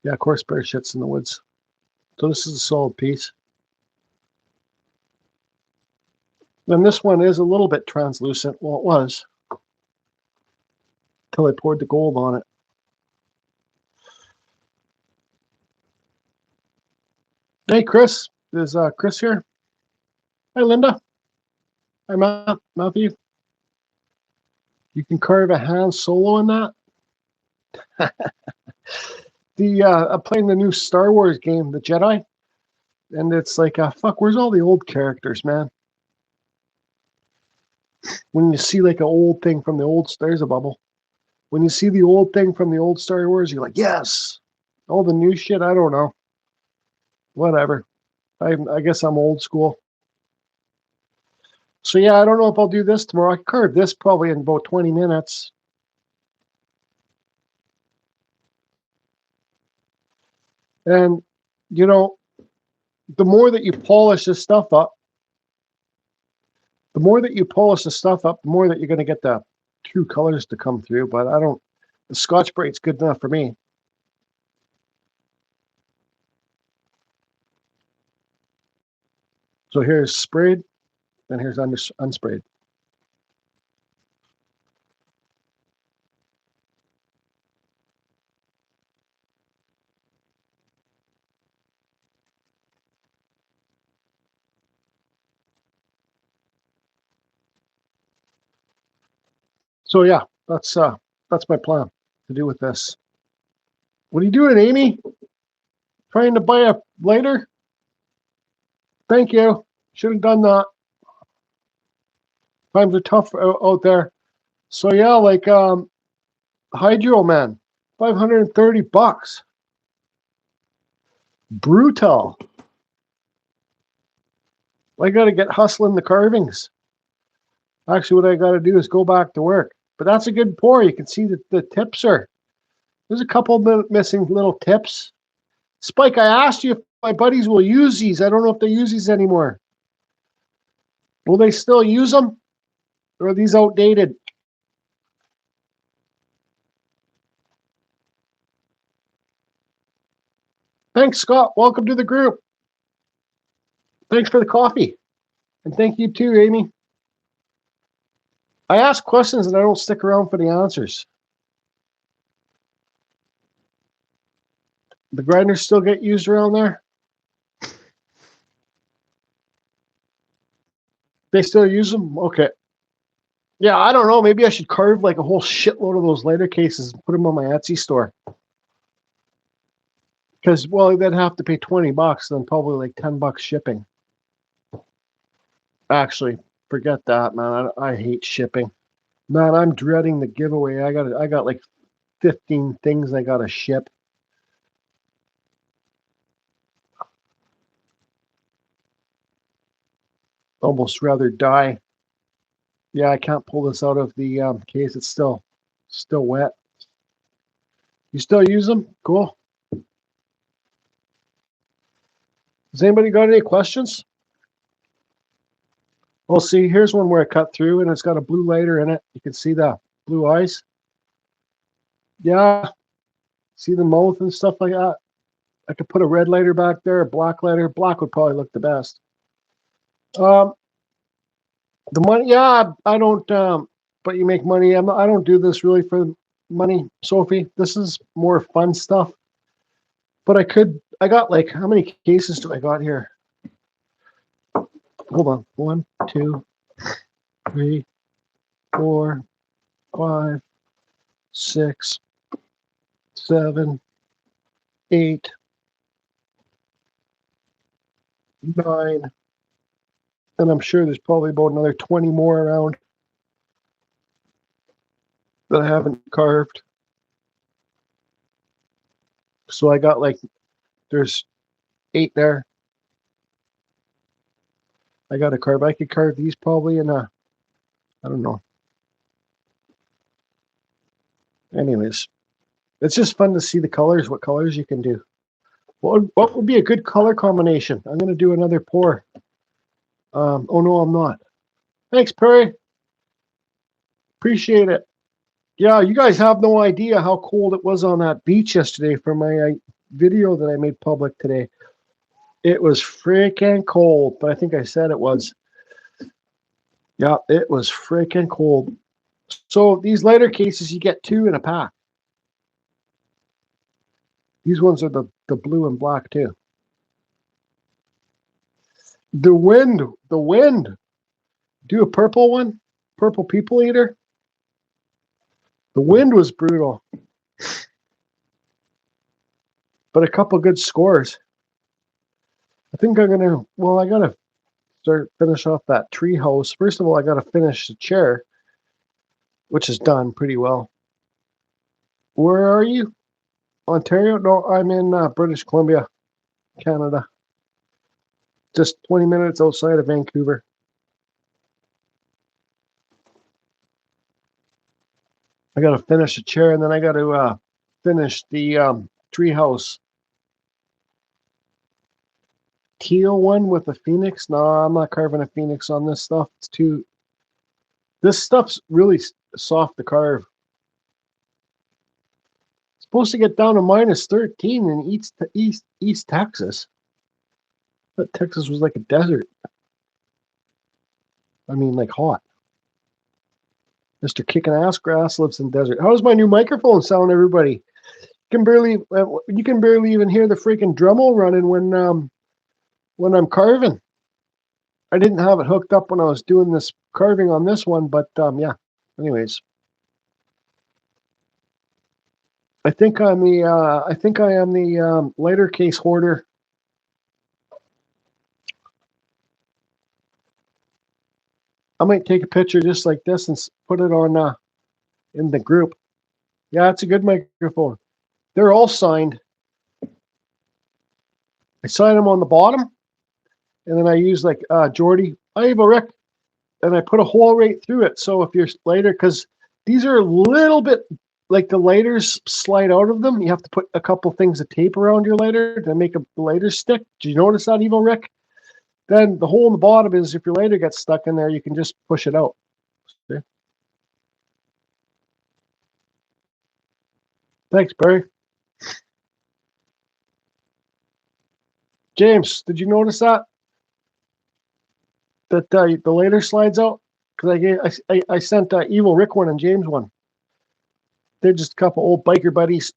Yeah, of course bear shits in the woods. So this is a solid piece. And this one is a little bit translucent. Well, it was. Until I poured the gold on it. Hey, Chris. Is Chris here? Hi, Linda. Hi, Matthew. You can carve a Han Solo in that. I'm playing the new Star Wars game, the Jedi, and it's like, fuck, where's all the old characters, man? When you see like an old thing from the old, there's a bubble. When you see the old thing from the old Star Wars, you're like, yes. All the new shit, I don't know. Whatever. I guess I'm old school. So yeah, I don't know if I'll do this tomorrow. I can carve this probably in about 20 minutes. And, the more that you polish this stuff up, the more that you're going to get the true colors to come through. But the Scotch-Brite's good enough for me. So here's sprayed, and here's unsprayed. So yeah, that's my plan to do with this. What are you doing, Amy? Trying to buy a lighter? Thank you. Should have done that. Times are tough out there. So yeah, like Hydro Man, $530. Brutal. I gotta get hustling the carvings. Actually, what I gotta do is go back to work. But that's a good pour. You can see that the tips are. There's a couple missing little tips. Spike, I asked you if my buddies will use these. I don't know if they use these anymore. Will they still use them? Or are these outdated? Thanks, Scott. Welcome to the group. Thanks for the coffee. And thank you too, Amy. I ask questions and I don't stick around for the answers. The grinders still get used around there? They still use them? Okay. Yeah, I don't know. Maybe I should carve like a whole shitload of those lighter cases and put them on my Etsy store. Because, well, they'd have to pay $20, then probably like $10 shipping. Actually, forget that, man. I hate shipping. Man, I'm dreading the giveaway. I got like 15 things I gotta ship. Almost rather die. Yeah, I can't pull this out of the case. It's still wet. You still use them? Cool. Has anybody got any questions? Well, see, here's one where I cut through and it's got a blue lighter in it. You can see the blue eyes. Yeah. See the mouth and stuff like that? I could put a red lighter back there, a black lighter. Black would probably look the best. The money, yeah, I don't, but you make money. I don't do this really for money, Sophie. This is more fun stuff. But I got like, how many cases do I got here? Hold on. 1, 2, 3, 4, 5, 6, 7, 8, 9. And I'm sure there's probably about another 20 more around that I haven't carved. So I got like, there's 8 there. I got to carve. I could carve these probably in I don't know. Anyways, it's just fun to see the colors, what colors you can do. What would be a good color combination? I'm going to do another pour. Oh, no, I'm not. Thanks, Perry. Appreciate it. Yeah, you guys have no idea how cold it was on that beach yesterday for my video that I made public today. It was freaking cold, but I think I said it was. Yeah, it was freaking cold. So these lighter cases, you get 2 in a pack. These ones are the blue and black too. The wind. Do a purple one, purple people eater. The wind was brutal, but a couple good scores. I think I'm gonna. Well, I gotta finish off that tree house. First of all, I gotta finish the chair, which is done pretty well. Where are you? Ontario? No, I'm in British Columbia, Canada. Just 20 minutes outside of Vancouver. I got to finish the chair, and then I got to finish the tree house. Teal one with a phoenix? No, I'm not carving a phoenix on this stuff. It's too. This stuff's really soft to carve. It's supposed to get down to -13 in East Texas. But Texas was like a desert. I mean, like hot. Mr. Kicking Ass Grass lives in desert. How's my new microphone sound, everybody? You can barely even hear the freaking Dremel running when I'm carving. I didn't have it hooked up when I was doing this carving on this one, but yeah. Anyways, I think I'm the I think I am the lighter case hoarder. I might take a picture just like this and put it on in the group. Yeah, it's a good microphone. They're all signed. I sign them on the bottom, and then I use like Jordy, I have a Rick, and I put a hole right through it. So if you're later, because these are a little bit like the lighters slide out of them, you have to put a couple things of tape around your lighter to make a lighter stick. Did you notice that, Evil Rick? Then the hole in the bottom is if your lighter gets stuck in there, you can just push it out. See? Thanks, Barry. James, did you notice that? That the lighter slides out? Because I sent Evil Rick one and James one. They're just a couple old biker buddies.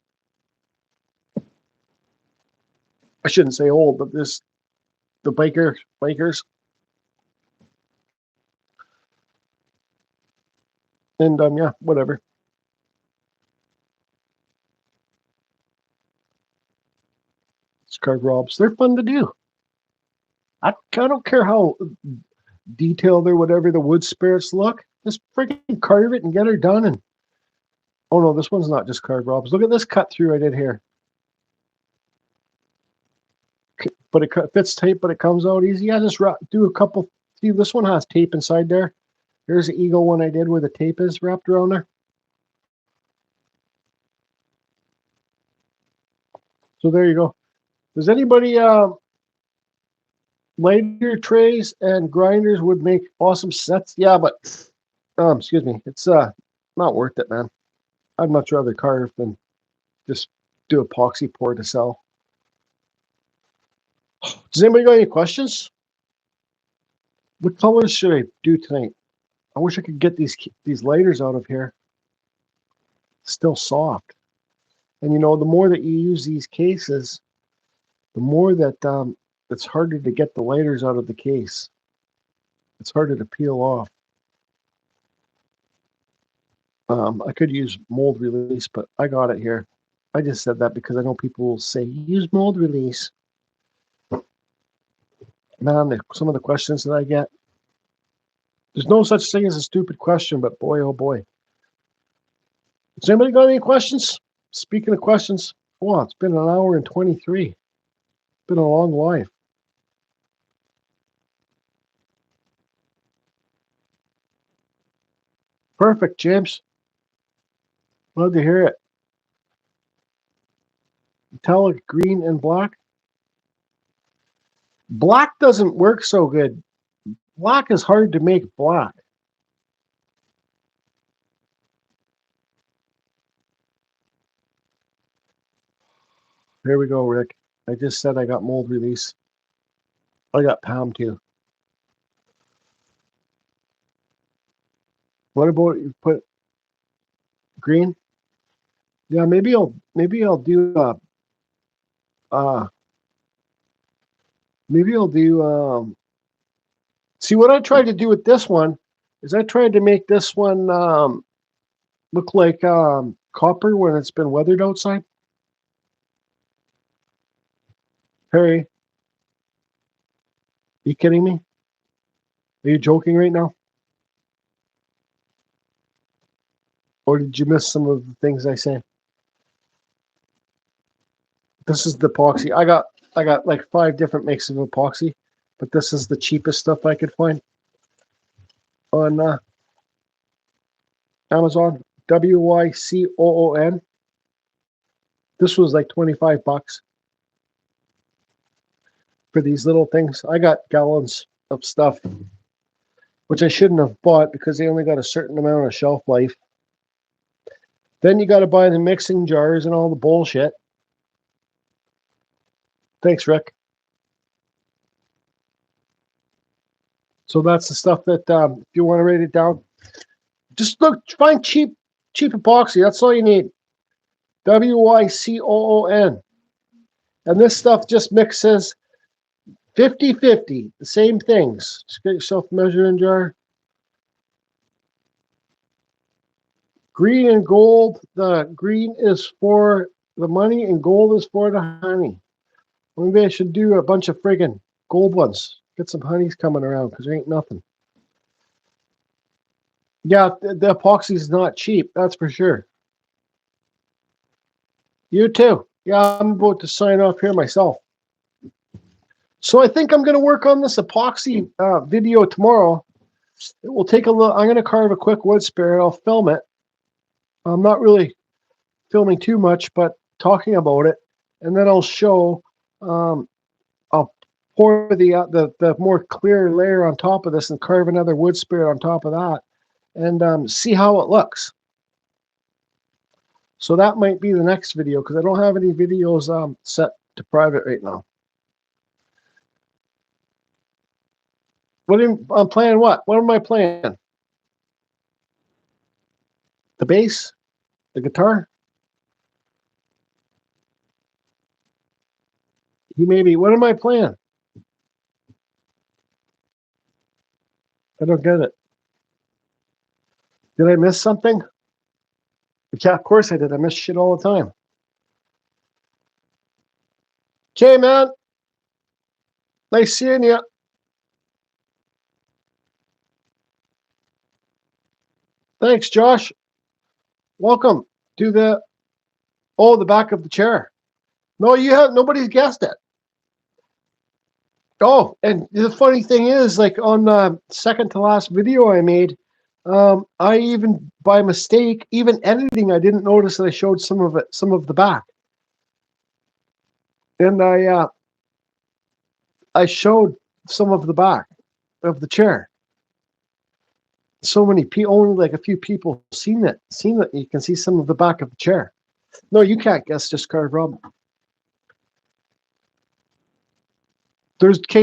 I shouldn't say old, but the bikers. And yeah, whatever. It's card robs. They're fun to do. I don't care how detailed or whatever the wood spirits look. Just freaking carve it and get her done. And oh no, this one's not just card robs. Look at this cut through I did here. But it fits tape, but it comes out easy. I just do a couple. See, this one has tape inside there. Here's the Eagle one I did where the tape is wrapped around there. So there you go. Does anybody lighter trays and grinders would make awesome sets? Yeah, but excuse me, it's not worth it, man. I'd much rather carve than just do epoxy pour to sell. Does anybody got any questions? What colors should I do tonight? I wish I could get these lighters out of here. Still soft. And you know, the more that you use these cases, the more that it's harder to get the lighters out of the case. It's harder to peel off. I could use mold release, but I got it here. I just said that because I know people will say, use mold release. Man, some of the questions that I get. There's no such thing as a stupid question, but boy, oh boy. Has anybody got any questions? Speaking of questions, oh, it's been an hour and 23. It's been a long life. Perfect, James. Love to hear it. Metallic green and black. Black doesn't work so good. Black is hard to make black. There we go, Rick. I just said I got mold release. I got Pam too. What about you put green? Yeah, maybe I'll do maybe I'll do see what I tried to do with this one is I tried to make this one look like copper when it's been weathered outside. Harry, are you kidding me? Are you joking right now? Or did you miss some of the things I say? This is the epoxy. I got like 5 different makes of epoxy, but this is the cheapest stuff I could find on Amazon. WYCOON. This was like $25 for these little things. I got gallons of stuff, which I shouldn't have bought because they only got a certain amount of shelf life. Then you got to buy the mixing jars and all the bullshit. Thanks, Rick. So that's the stuff that if you want to write it down, just find cheap epoxy. That's all you need. WYCOON. And this stuff just mixes 50-50, the same things. Just get yourself a measuring jar. Green and gold. The green is for the money and gold is for the honey. Maybe I should do a bunch of friggin' gold ones. Get some honeys coming around because there ain't nothing. Yeah, the epoxy is not cheap. That's for sure. You too. Yeah, I'm about to sign off here myself. So I think I'm going to work on this epoxy video tomorrow. It will take a little. I'm going to carve a quick wood spirit. I'll film it. I'm not really filming too much, but talking about it, and then I'll show. I'll pour the more clear layer on top of this and carve another wood spirit on top of that, and see how it looks. So that might be the next video because I don't have any videos set to private right now. I'm playing what? What am I playing? The bass? The guitar? What am I playing? I don't get it. Did I miss something? Yeah, of course I did. I miss shit all the time. Okay, man. Nice seeing you. Thanks, Josh. Welcome to the back of the chair. No, nobody's guessed it. Oh, and the funny thing is, like on the second to last video I made, I even by mistake, even editing, I didn't notice that I showed some of the back, and I showed some of the back of the chair. So many people, only like a few people seen it. You can see some of the back of the chair. No, you can't guess. Just carve Rob.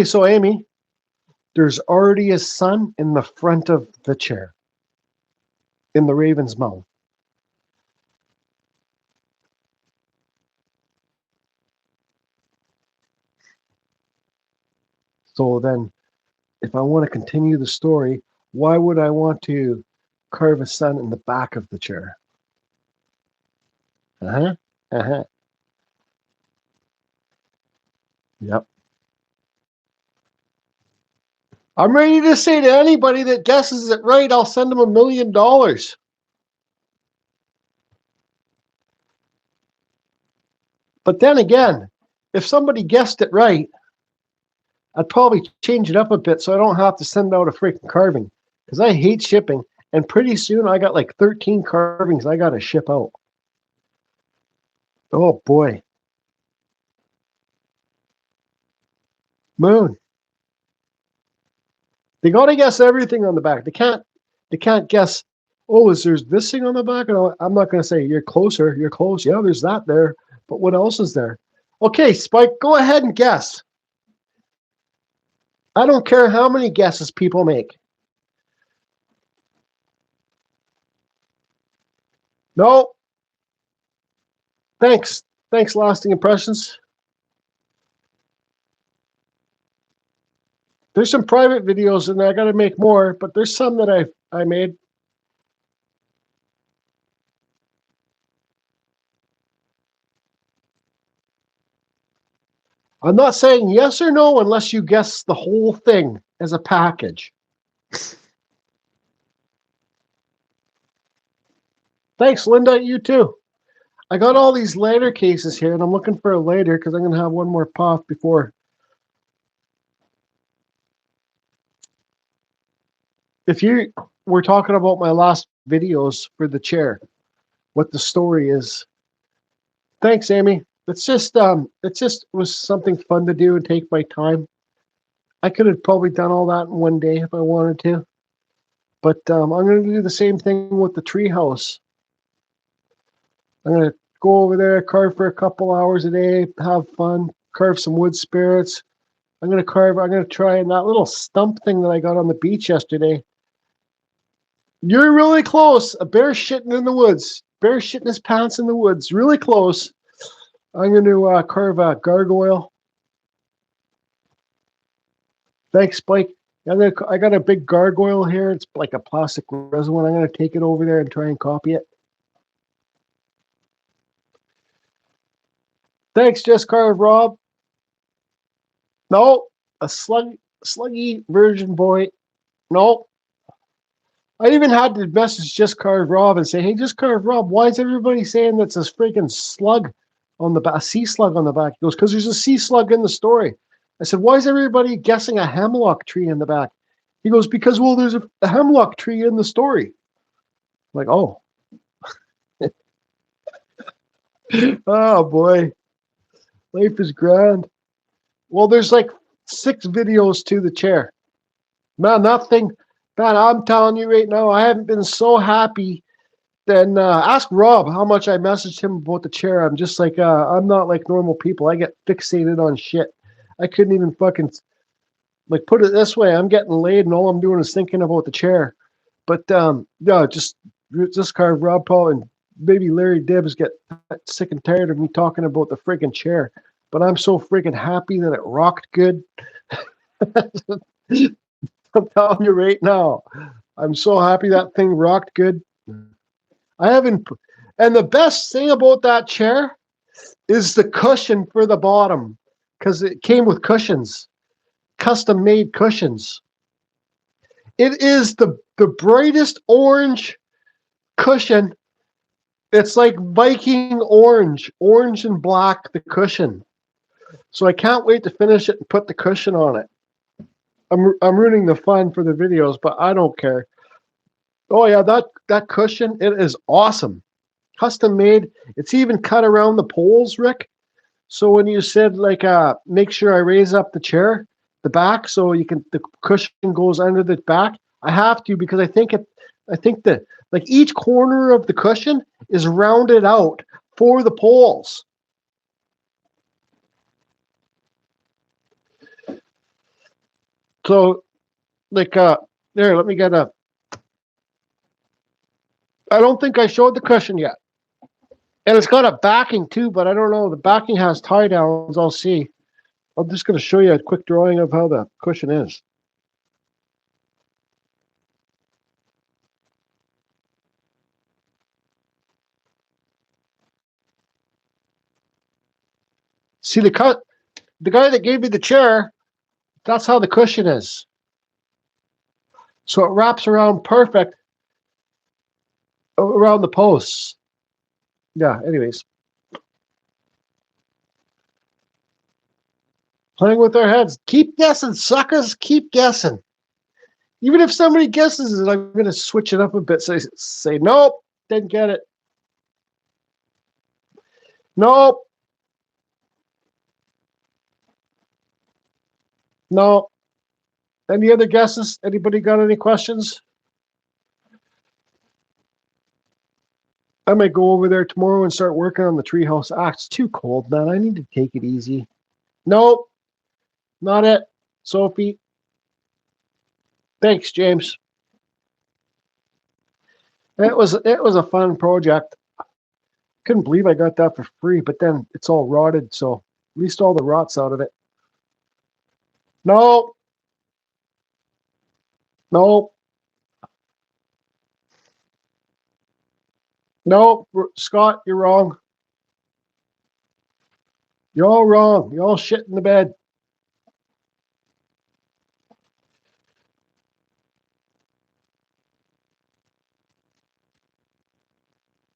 So Amy, there's already a sun in the front of the chair, in the raven's mouth. So then, if I want to continue the story, why would I want to carve a sun in the back of the chair? Yep. I'm ready to say to anybody that guesses it right, I'll send them $1 million. But then again, if somebody guessed it right, I'd probably change it up a bit so I don't have to send out a freaking carving because I hate shipping. And pretty soon I got like 13 carvings I got to ship out. Oh boy. Moon. They got to guess everything on the back. They can't guess, oh, is there this thing on the back? No, I'm not going to say you're closer. You're close. Yeah, there's that there. But what else is there? Okay, Spike, go ahead and guess. I don't care how many guesses people make. No. Thanks. Thanks, Lasting Impressions. There's some private videos and I got to make more, but there's some that I made. I'm not saying yes or no unless you guess the whole thing as a package. Thanks, Linda. You too. I got all these lighter cases here, and I'm looking for a lighter because I'm going to have one more puff before. If you were talking about my last videos for the chair, what the story is. Thanks, Amy. It just was something fun to do and take my time. I could have probably done all that in one day if I wanted to, but I'm going to do the same thing with the tree house. I'm going to go over there, carve for a couple hours a day, have fun, carve some wood spirits. I'm going to try and that little stump thing that I got on the beach yesterday. You're really close. A bear shitting in the woods. Bear shitting his pants in the woods. Really close. I'm going to carve a gargoyle. Thanks, Spike. I got a big gargoyle here. It's like a plastic resin one. I'm going to take it over there and try and copy it. Thanks, Just Carve Rob. No, a sluggy virgin boy. No. I even had to message Just Carve Rob and say, hey, Just Carve Rob, why is everybody saying that's this freaking slug on the back, a sea slug on the back? He goes, because there's a sea slug in the story. I said, why is everybody guessing a hemlock tree in the back? He goes, because, well, there's a hemlock tree in the story. I'm like, oh. Oh, boy. Life is grand. Well, there's like 6 videos to the chair. Man, that thing, man, I'm telling you right now, I haven't been so happy. Then ask Rob how much I messaged him about the chair. I'm just like, I'm not like normal people. I get fixated on shit. I couldn't even fucking, like, put it this way. I'm getting laid and all I'm doing is thinking about the chair. But, yeah, just carve Rob Paul and maybe Larry Dibbs get sick and tired of me talking about the freaking chair. But I'm so freaking happy that it rocked good. I'm telling you right now, I'm so happy that thing rocked good. I haven't, and the best thing about that chair is the cushion for the bottom, because it came with cushions, custom made cushions. It is the brightest orange cushion. It's like Viking orange and black, the cushion. So I can't wait to finish it and put the cushion on it. I'm ruining the fun for the videos, but I don't care. Oh yeah, that cushion, it is awesome. Custom made. It's even cut around the poles, Rick. So when you said like make sure I raise up the chair, the back, so you can the cushion goes under the back. I have to because I think that like each corner of the cushion is rounded out for the poles. So like there, let me get a I don't think I showed the cushion yet. And it's got a backing too, but I don't know. The backing has tie downs. I'll see. I'm just going to show you a quick drawing of how the cushion is. See the guy that gave me the chair, that's how the cushion is. So it wraps around perfect around the posts. Yeah, anyways. Playing with our heads. Keep guessing, suckers. Keep guessing. Even if somebody guesses it, I'm going to switch it up a bit. Say nope, didn't get it. Nope. No. Any other guesses? Anybody got any questions? I might go over there tomorrow and start working on the treehouse. It's too cold, man. I need to take it easy. Nope. Not it. Sophie. Thanks, James. It was a fun project. Couldn't believe I got that for free, but then it's all rotted, so at least all the rot's out of it. No. No. No, Scott, you're wrong. You're all wrong. You're all shit in the bed.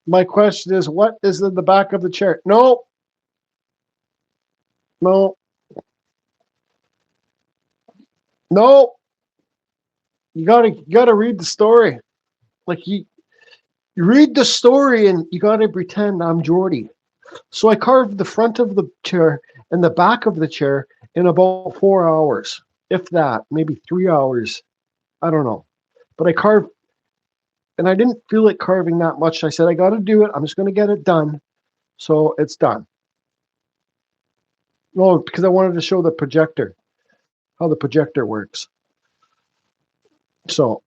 My question is, what is in the back of the chair? No. No. No. You gotta read the story. Like you read the story and you gotta pretend I'm Geordie. So I carved the front of the chair and the back of the chair in about 4 hours, if that, maybe 3 hours. I don't know. But I carved, and I didn't feel like carving that much. I said, I got to do it. I'm just going to get it done. So it's done. No, because I wanted to show the projector, how the projector works. So,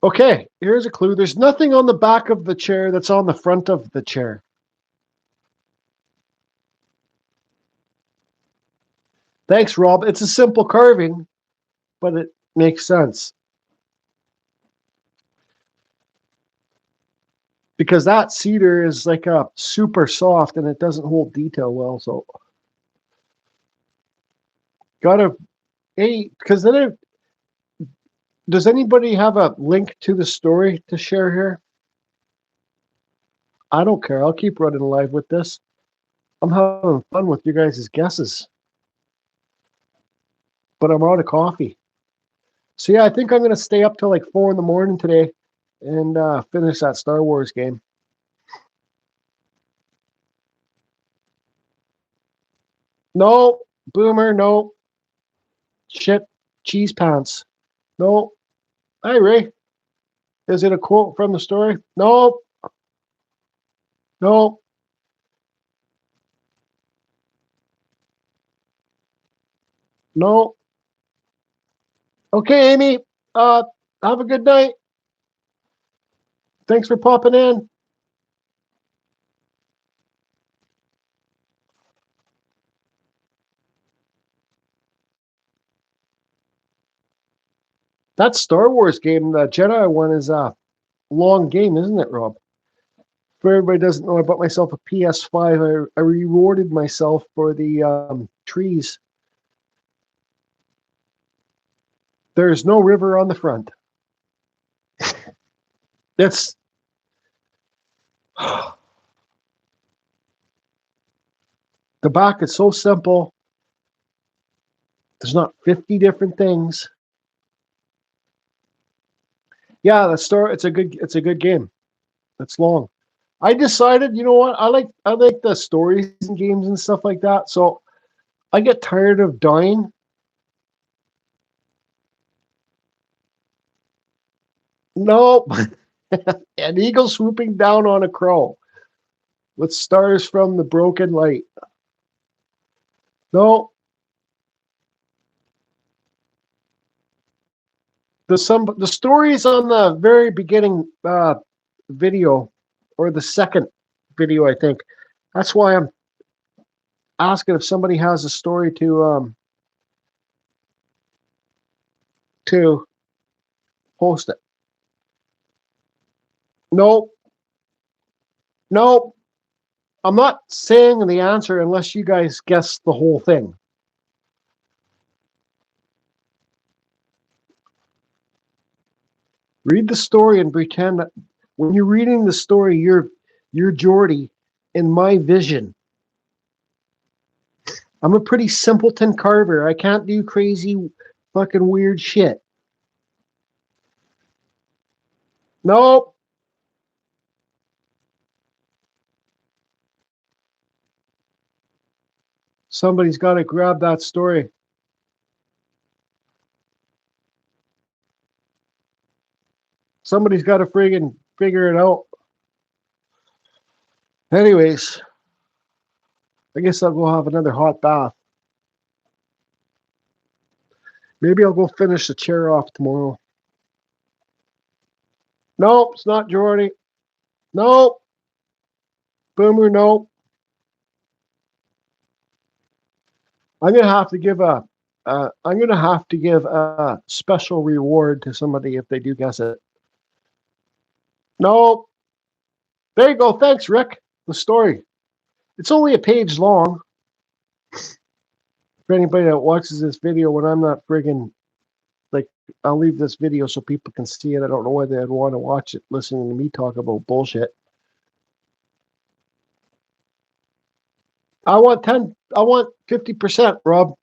okay, here's a clue. There's nothing on the back of the chair that's on the front of the chair. Thanks, Rob. It's a simple carving, but it makes sense. because that cedar is like a super soft and it doesn't hold detail well. So gotta, hey, because then does anybody have a link to the story to share here? I don't care. I'll keep running live with this. I'm having fun with you guys' guesses. But I'm out of coffee. So yeah, I think I'm going to stay up till like 4 in the morning today and finish that Star Wars game. No, Boomer, no. Shit, cheese pants. No. Hi, Ray. Is it a quote from the story? No. No. No. Okay, Amy. Have a good night. Thanks for popping in. That Star Wars game, the Jedi one, is a long game, isn't it, Rob? For everybody doesn't know, I bought myself a PS5. I rewarded myself for the trees. There's no river on the front. That's the back is so simple. There's not 50 different things. Yeah, the story. It's a good game. It's long. I decided, you know what? I like the stories and games and stuff like that. So I get tired of dying. Nope. An eagle swooping down on a crow with stars from the broken light. No. The stories on the very beginning video, or the second video, I think. That's why I'm asking if somebody has a story to post it. Nope. Nope. I'm not saying the answer unless you guys guess the whole thing. Read the story and pretend that when you're reading the story, you're Geordie in my vision. I'm a pretty simpleton carver. I can't do crazy fucking weird shit. Nope. Somebody's got to grab that story. Somebody's got to friggin' figure it out. Anyways, I guess I'll go have another hot bath. Maybe I'll go finish the chair off tomorrow. Nope, it's not Jordy. Nope. Boomer, nope. I'm gonna have to give a special reward to somebody if they do guess it. Nope. There you go. Thanks, Rick. The story. It's only a page long. For anybody that watches this video when I'm not friggin' like, I'll leave this video so people can see it. I don't know whether I'd want to watch it listening to me talk about bullshit. I want 50%, Rob.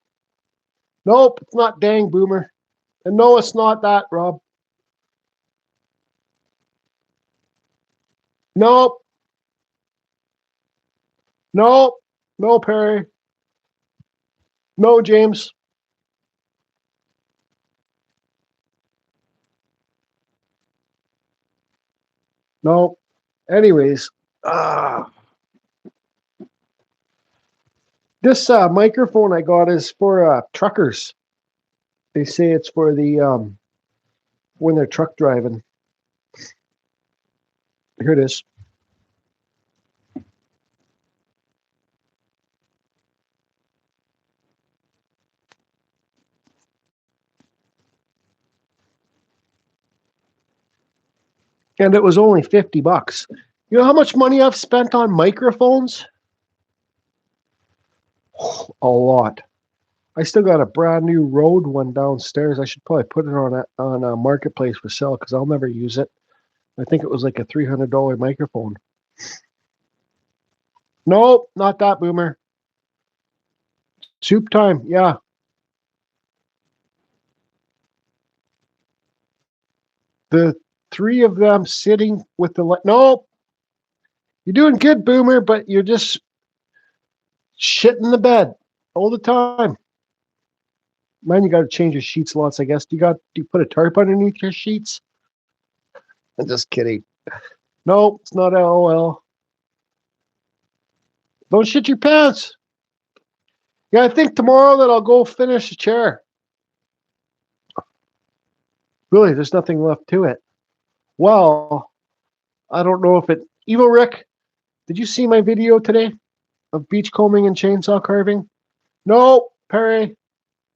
Nope, it's not dang Boomer. And no, it's not that, Rob. Nope. Nope. No, Perry. No, James. No. Anyways, this microphone I got is for truckers. They say it's for the when they're truck driving. Here it is. And it was only $50. You know how much money I've spent on microphones? A lot. I still got a brand new Rode one downstairs. I should probably put it on a marketplace for sale because I'll never use it. I think it was like a $300 microphone. Nope, not that, Boomer. Soup time, yeah. The three of them sitting with the light. Nope, you're doing good, Boomer, but you're just shitting the bed all the time. Man, you got to change your sheets lots, I guess. Do you put a tarp underneath your sheets? I'm just kidding. No, it's not LOL. Don't shit your pants. Yeah, I think tomorrow that I'll go finish the chair. Really, there's nothing left to it. Well, I don't know if it. Evil Rick, did you see my video today of beachcombing and chainsaw carving? No, Perry.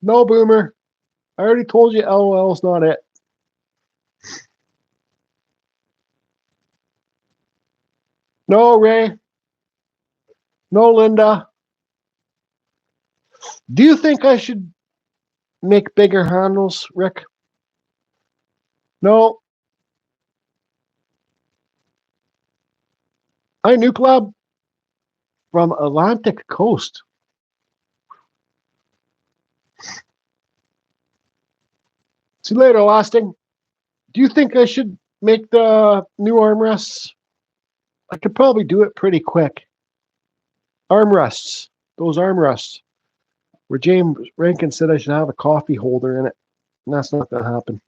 No, Boomer. I already told you LOL's not it. No, Ray. No, Linda. Do you think I should make bigger handles, Rick? No. I Nuke Lab from Atlantic Coast. See you later, Lasting. Do you think I should make the new armrests? I could probably do it pretty quick. Armrests. Those armrests. Where James Rankin said I should have a coffee holder in it. And that's not going to happen.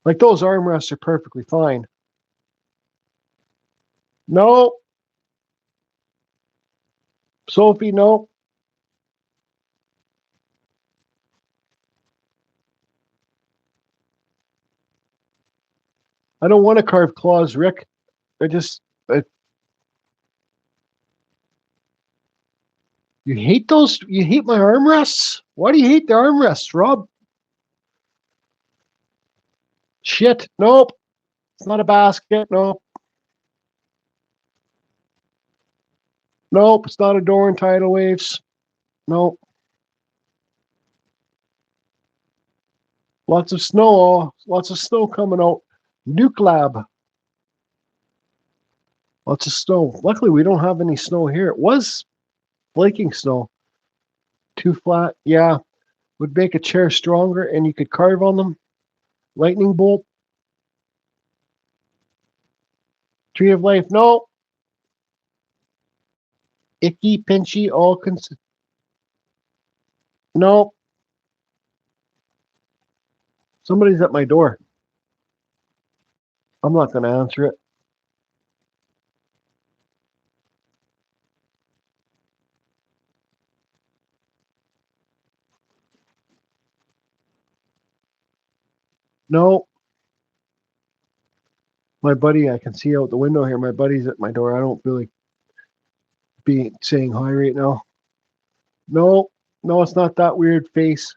Like those armrests are perfectly fine. No. Sophie, no. I don't want to carve claws, Rick. You hate those? You hate my armrests? Why do you hate the armrests, Rob? Shit. Nope. It's not a basket. Nope. Nope. It's not a door in tidal waves. Nope. Lots of snow. Lots of snow coming out. Nuke Lab. Lots of snow. Luckily, we don't have any snow here. It was flaking snow. Too flat. Yeah. Would make a chair stronger and you could carve on them. Lightning bolt. Tree of life. No. Icky, pinchy, all no. Somebody's at my door. I'm not going to answer it. No. My buddy, I can see out the window here. My buddy's at my door. I don't really be saying hi right now. No. No, it's not that weird face.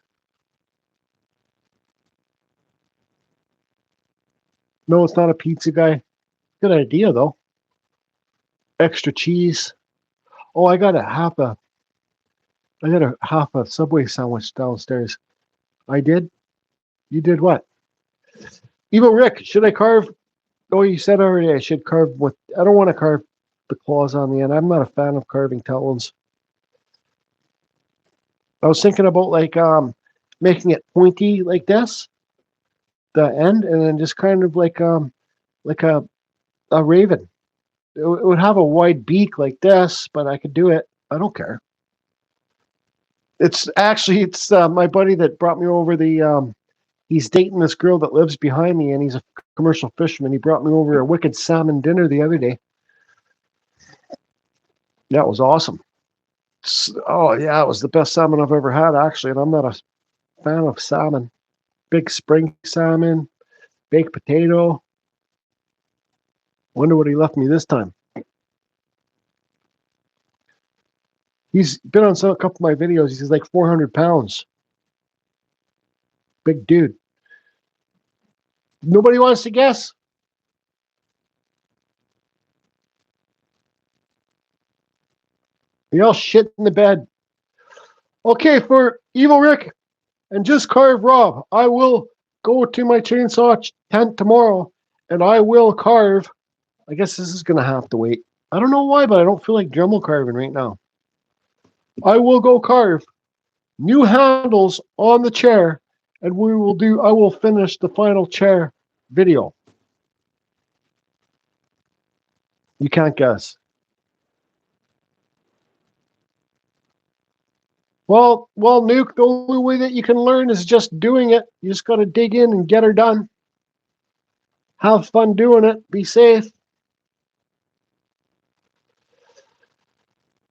No, it's not a pizza guy. Good idea, though. Extra cheese. Oh, I got a half a Subway sandwich downstairs. I did? You did what? Evil Rick, should I carve? Oh, you said already I should carve with. I don't want to carve the claws on the end. I'm not a fan of carving talons. I was thinking about making it pointy like this, the end, and then just kind of like a raven. It would have a wide beak like this, but I could do it. I don't care. It's my buddy that brought me over the. He's dating this girl that lives behind me, and he's a commercial fisherman. He brought me over a wicked salmon dinner the other day. That was awesome. Oh yeah, it was the best salmon I've ever had, actually. And I'm not a fan of salmon. Big spring salmon, baked potato. Wonder what he left me this time. He's been on a couple of my videos. He says like 400 pounds. Big dude. Nobody wants to guess? You all shit in the bed. Okay, for Evil Rick and Just Carve Rob, I will go to my chainsaw tent tomorrow and I will carve. I guess this is going to have to wait. I don't know why, but I don't feel like Dremel carving right now. I will go carve new handles on the chair and I will finish the final chair video. You can't guess. Well, Nuke, the only way that you can learn is just doing it. You just got to dig in and get her done. Have fun doing it. Be safe.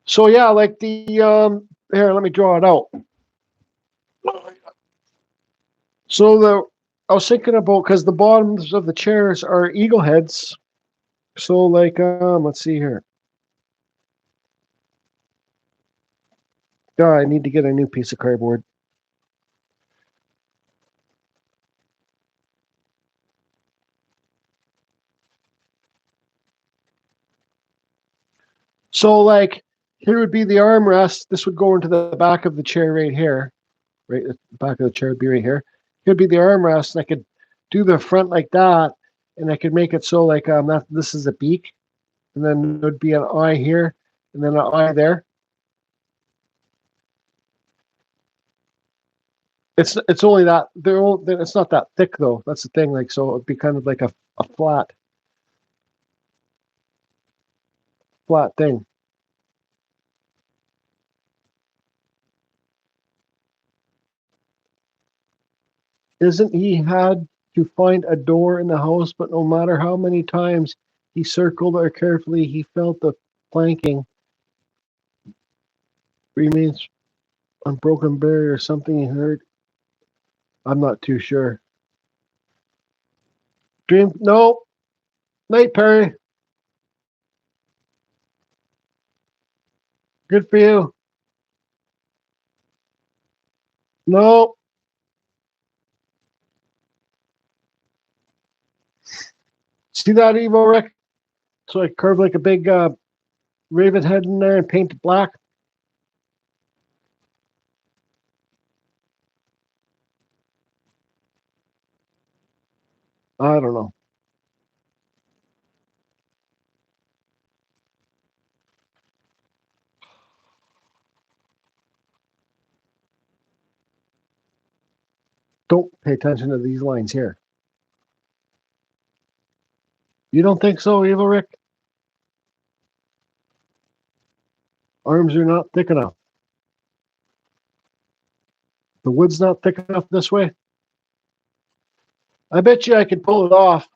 So yeah, like the here, let me draw it out. So I was thinking about, because the bottoms of the chairs are eagle heads. So like let's see here. I need to get a new piece of cardboard. So like here would be the armrest. This would go into the back of the chair right here. Right, the back of the chair would be right here. Here would be the armrest, and I could do the front like that, and I could make it so like this is a beak, and then there would be an eye here, and then an eye there. It's only that it's not that thick though. That's the thing. Like, so it'd be kind of like a flat thing. Isn't he had to find a door in the house, but no matter how many times he circled or carefully, he felt the planking remains unbroken barrier. Something he heard. I'm not too sure. Dream? No. Night, Perry. Good for you. No. See that, Evo Rick? So I curved like a big raven head in there and painted black. I don't know. Don't pay attention to these lines here. You don't think so, Evo Rick? Arms are not thick enough. The wood's not thick enough this way. I bet you I could pull it off.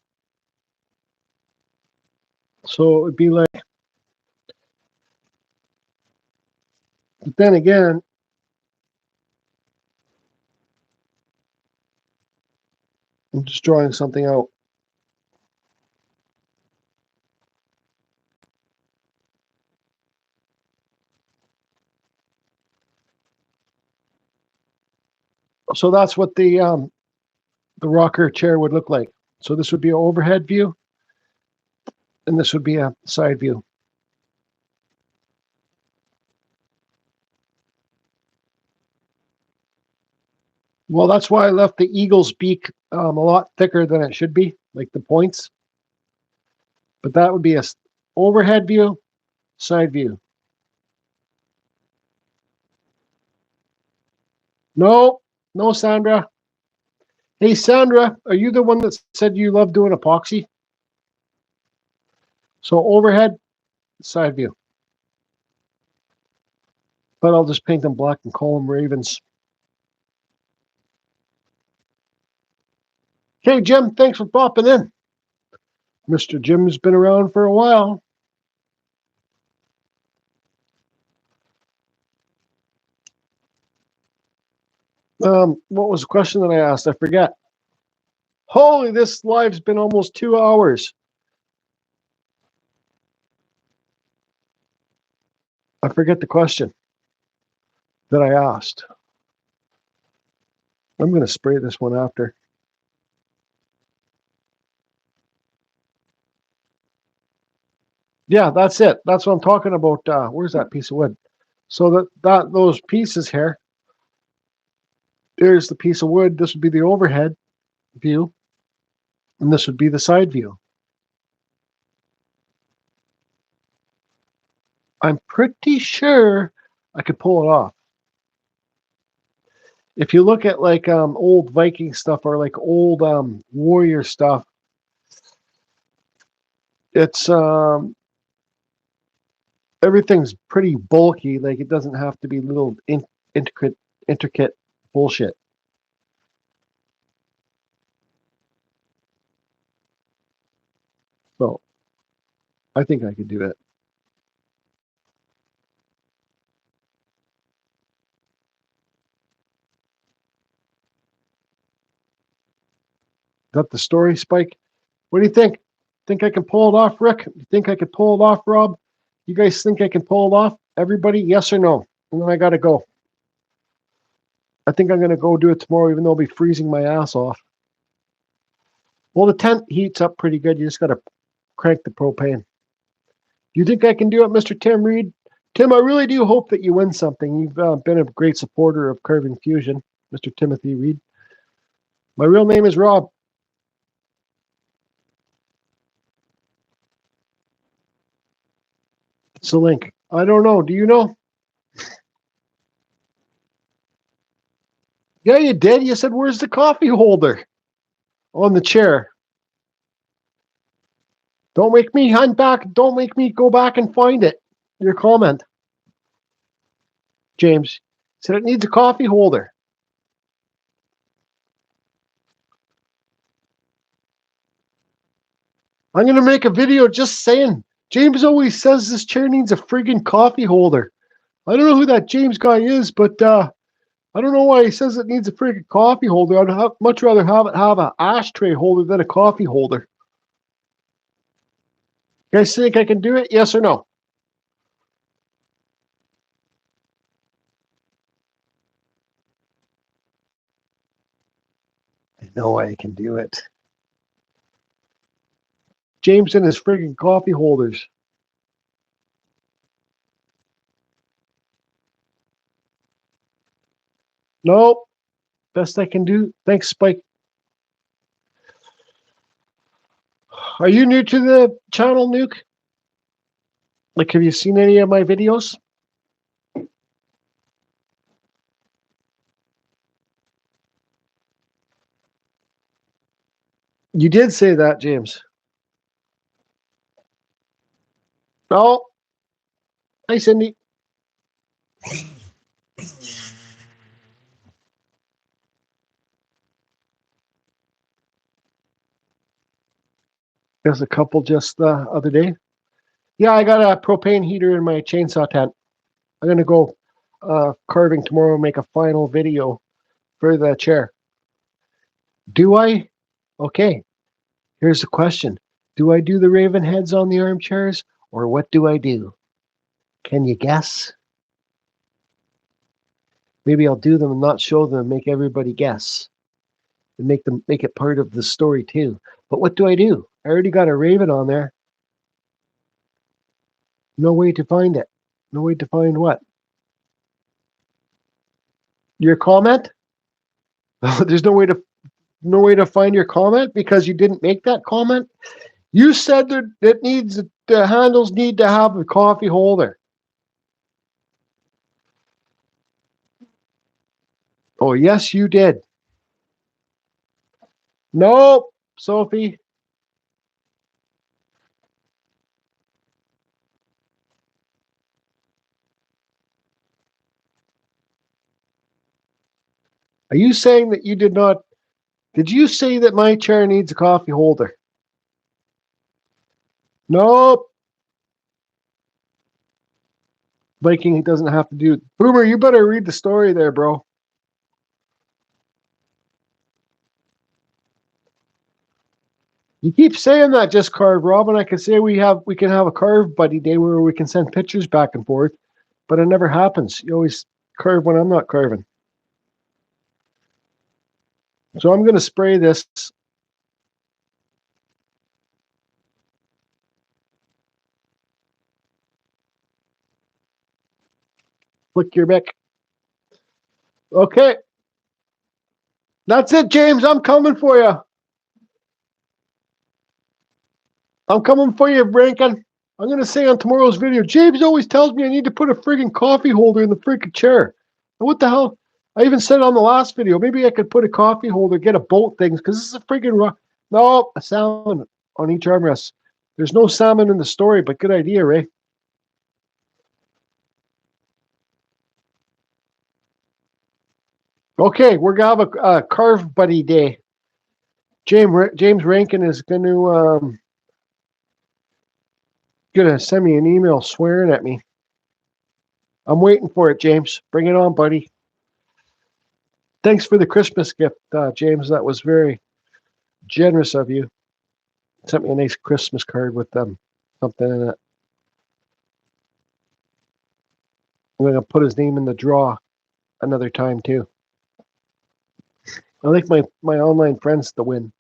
So it would be like, but then again, I'm just drawing something out. So that's what the rocker chair would look like. So this would be an overhead view, and this would be a side view. Well, that's why I left the eagle's beak a lot thicker than it should be, like the points. But that would be a overhead view, side view. No, no, Sandra. Hey, Sandra, are you the one that said you love doing epoxy? So overhead, side view. But I'll just paint them black and call them ravens. Okay, Jim, thanks for popping in. Mr. Jim's been around for a while. What was the question that I asked? I forget. Holy, this live's been almost 2 hours. I forget the question that I asked. I'm going to spray this one after. Yeah, that's it. That's what I'm talking about. Where's that piece of wood? So those pieces here, there's the piece of wood. This would be the overhead view, and this would be the side view. I'm pretty sure I could pull it off. If you look at like old Viking stuff or like old warrior stuff, it's everything's pretty bulky. Like it doesn't have to be little intricate bullshit. So I think I could do it. Got the story, Spike? What do you think? Think I can pull it off, Rick? You think I could pull it off, Rob? You guys think I can pull it off? Everybody, yes or no? And then I got to go. I think I'm going to go do it tomorrow, even though I'll be freezing my ass off. Well, the tent heats up pretty good. You just got to crank the propane. You think I can do it, Mr. Tim Reed? Tim, I really do hope that you win something. You've been a great supporter of Carving Fusion, Mr. Timothy Reed. My real name is Rob. It's a link. I don't know. Do you know? Yeah, you did. You said, where's the coffee holder? On the chair. Don't make me hunt back. Don't make me go back and find it. Your comment. James said it needs a coffee holder. I'm going to make a video just saying, James always says this chair needs a friggin' coffee holder. I don't know who that James guy is, but I don't know why he says it needs a friggin' coffee holder. I'd much rather have it have an ashtray holder than a coffee holder. You guys think I can do it? Yes or no? I know I can do it. James and his friggin' coffee holders. Nope. Best I can do. Thanks, Spike. Are you new to the channel, Nuke? Like, have you seen any of my videos? You did say that, James. No. Hi, Cindy. There's a couple just the other day. Yeah, I got a propane heater in my chainsaw tent. I'm going to go carving tomorrow and make a final video for the chair. Do I? Okay. Here's the question. Do I do the raven heads on the armchairs, or what do I do? Can you guess? Maybe I'll do them and not show them and make everybody guess. And make it part of the story too. But what do? I already got a raven on there. No way to find it. No way to find what? Your comment? There's no way to find your comment because you didn't make that comment. You said that the handles need to have a coffee holder. Oh, yes, you did. Nope, Sophie. Are you saying that you did not? Did you say that my chair needs a coffee holder? Nope. Viking doesn't have to do. Boomer, you better read the story there, bro. You keep saying that just carve, Rob, and I can say we can have a carve buddy day where we can send pictures back and forth, but it never happens. You always carve when I'm not carving. So I'm going to spray this. Flick your Mick. Okay. That's it, James. I'm coming for you. I'm coming for you, Rankin. I'm going to say on tomorrow's video, James always tells me I need to put a friggin' coffee holder in the friggin' chair. What the hell? I even said on the last video, maybe I could put a coffee holder, get a boat thing, because this is a friggin' rock. No, a salmon on each armrest. There's no salmon in the story, but good idea, Ray. Okay, we're going to have a carve buddy day. James Rankin is going to send me an email swearing at me. I'm waiting for it, James. Bring it on, buddy. Thanks for the Christmas gift, James. That was very generous of you. Sent me a nice Christmas card with something in it. I'm going to put his name in the draw another time, too. I like my online friends to win.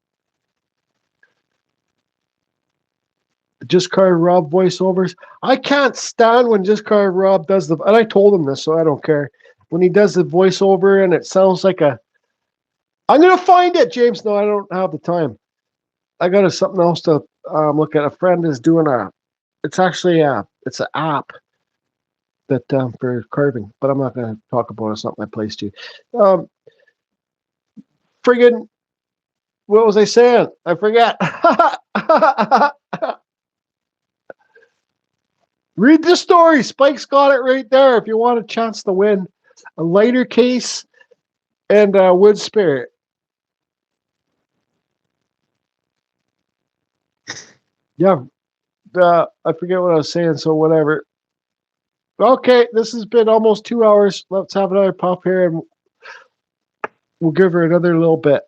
Just Carve Rob voiceovers. I can't stand when Just Carve Rob does and I told him this, so I don't care. When he does the voiceover and it sounds like I'm going to find it, James. No, I don't have the time. I got something else to look at. A friend is doing it's actually it's an app that for carving, but I'm not going to talk about it. It's not my place to. Friggin', what was I saying? I forget. Read the story. Spike's got it right there if you want a chance to win a lighter case and a wood spirit. Yeah, I forget what I was saying, so whatever. Okay, this has been almost 2 hours. Let's have another pop here, and we'll give her another little bit.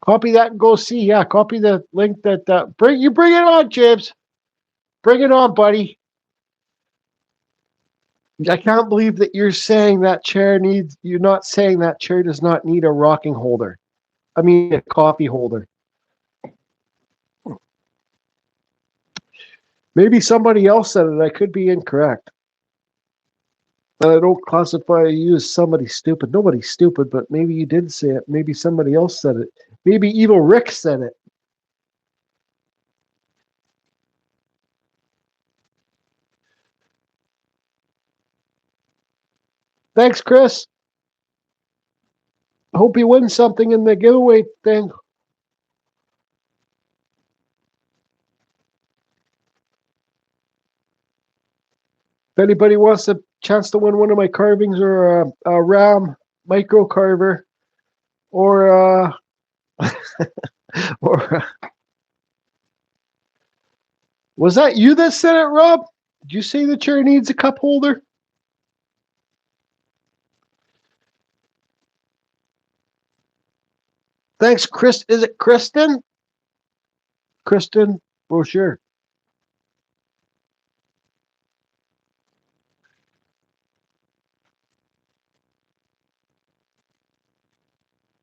Copy that and go see. Yeah, copy the link that bring it on, James. Bring it on, buddy. I can't believe that you're saying that chair needs. You're not saying that chair does not need a rocking holder. I mean, a coffee holder. Maybe somebody else said it. I could be incorrect. And I don't classify you as somebody stupid. Nobody's stupid, but maybe you did say it. Maybe somebody else said it. Maybe Evil Rick said it. Thanks, Chris. I hope you win something in the giveaway thing. If anybody wants a chance to win one of my carvings or a RAM micro carver or or was that you that said it, Rob? Did you say the chair needs a cup holder? Thanks, Chris. Is it Kristen? Kristen Brochure.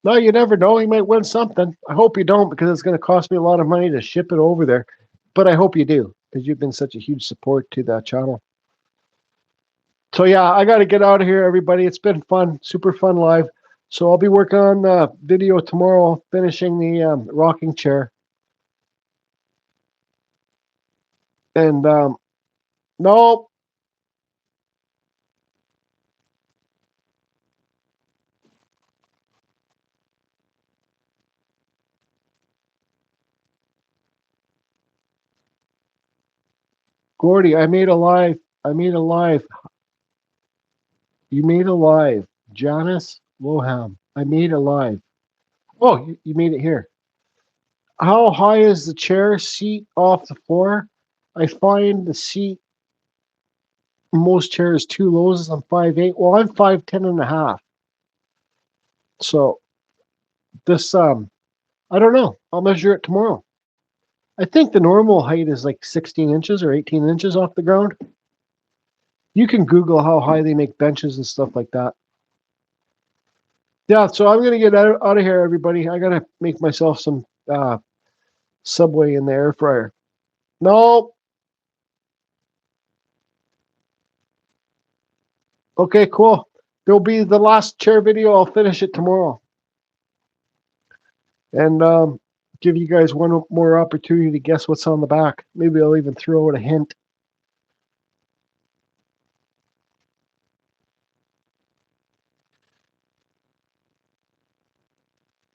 No, you never know. You might win something. I hope you don't, because it's going to cost me a lot of money to ship it over there. But I hope you do, because you've been such a huge support to that channel. So yeah, I got to get out of here, everybody. It's been fun, super fun live. So I'll be working on the video tomorrow, finishing the rocking chair. And no. Gordy, I made a live. I made a live. You made a live. Janice Loham. I made a live. Oh, you made it here. How high is the chair seat off the floor? I find the seat most chairs too low. I'm 5'8". Well, I'm 5'10 and a half. So this I don't know. I'll measure it tomorrow. I think the normal height is like 16 inches or 18 inches off the ground. You can Google how high they make benches and stuff like that. Yeah, so I'm going to get out of here, everybody. I got to make myself some Subway in the air fryer. No. Okay, cool. There'll be the last chair video. I'll finish it tomorrow. And give you guys one more opportunity to guess what's on the back. Maybe I'll even throw out a hint.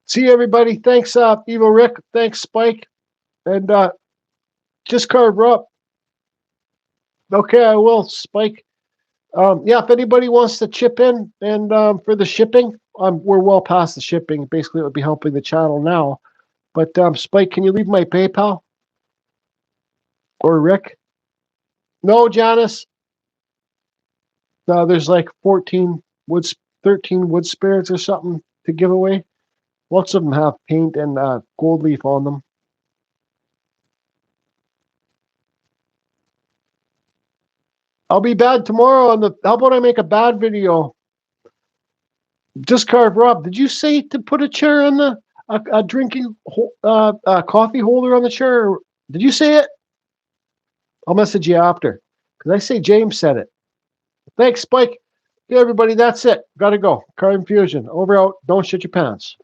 See everybody. Thanks, Evil Rick. Thanks, Spike. And just carve up. Okay, I will, Spike. Yeah, if anybody wants to chip in and for the shipping, we're well past the shipping. Basically, it would be helping the channel now. But Spike, can you leave my PayPal? Or Rick? No, Janice. There's like 13 wood spirits or something to give away. Lots of them have paint and gold leaf on them. I'll be bad tomorrow on the. How about I make a bad video? Just carve Rob. Did you say to put a chair on the a drinking coffee holder on the chair? Did you say it? I'll message you after because I say James said it. Thanks, Spike. Okay, everybody, that's it. Gotta go. Car Infusion. Over out. Don't shit your pants.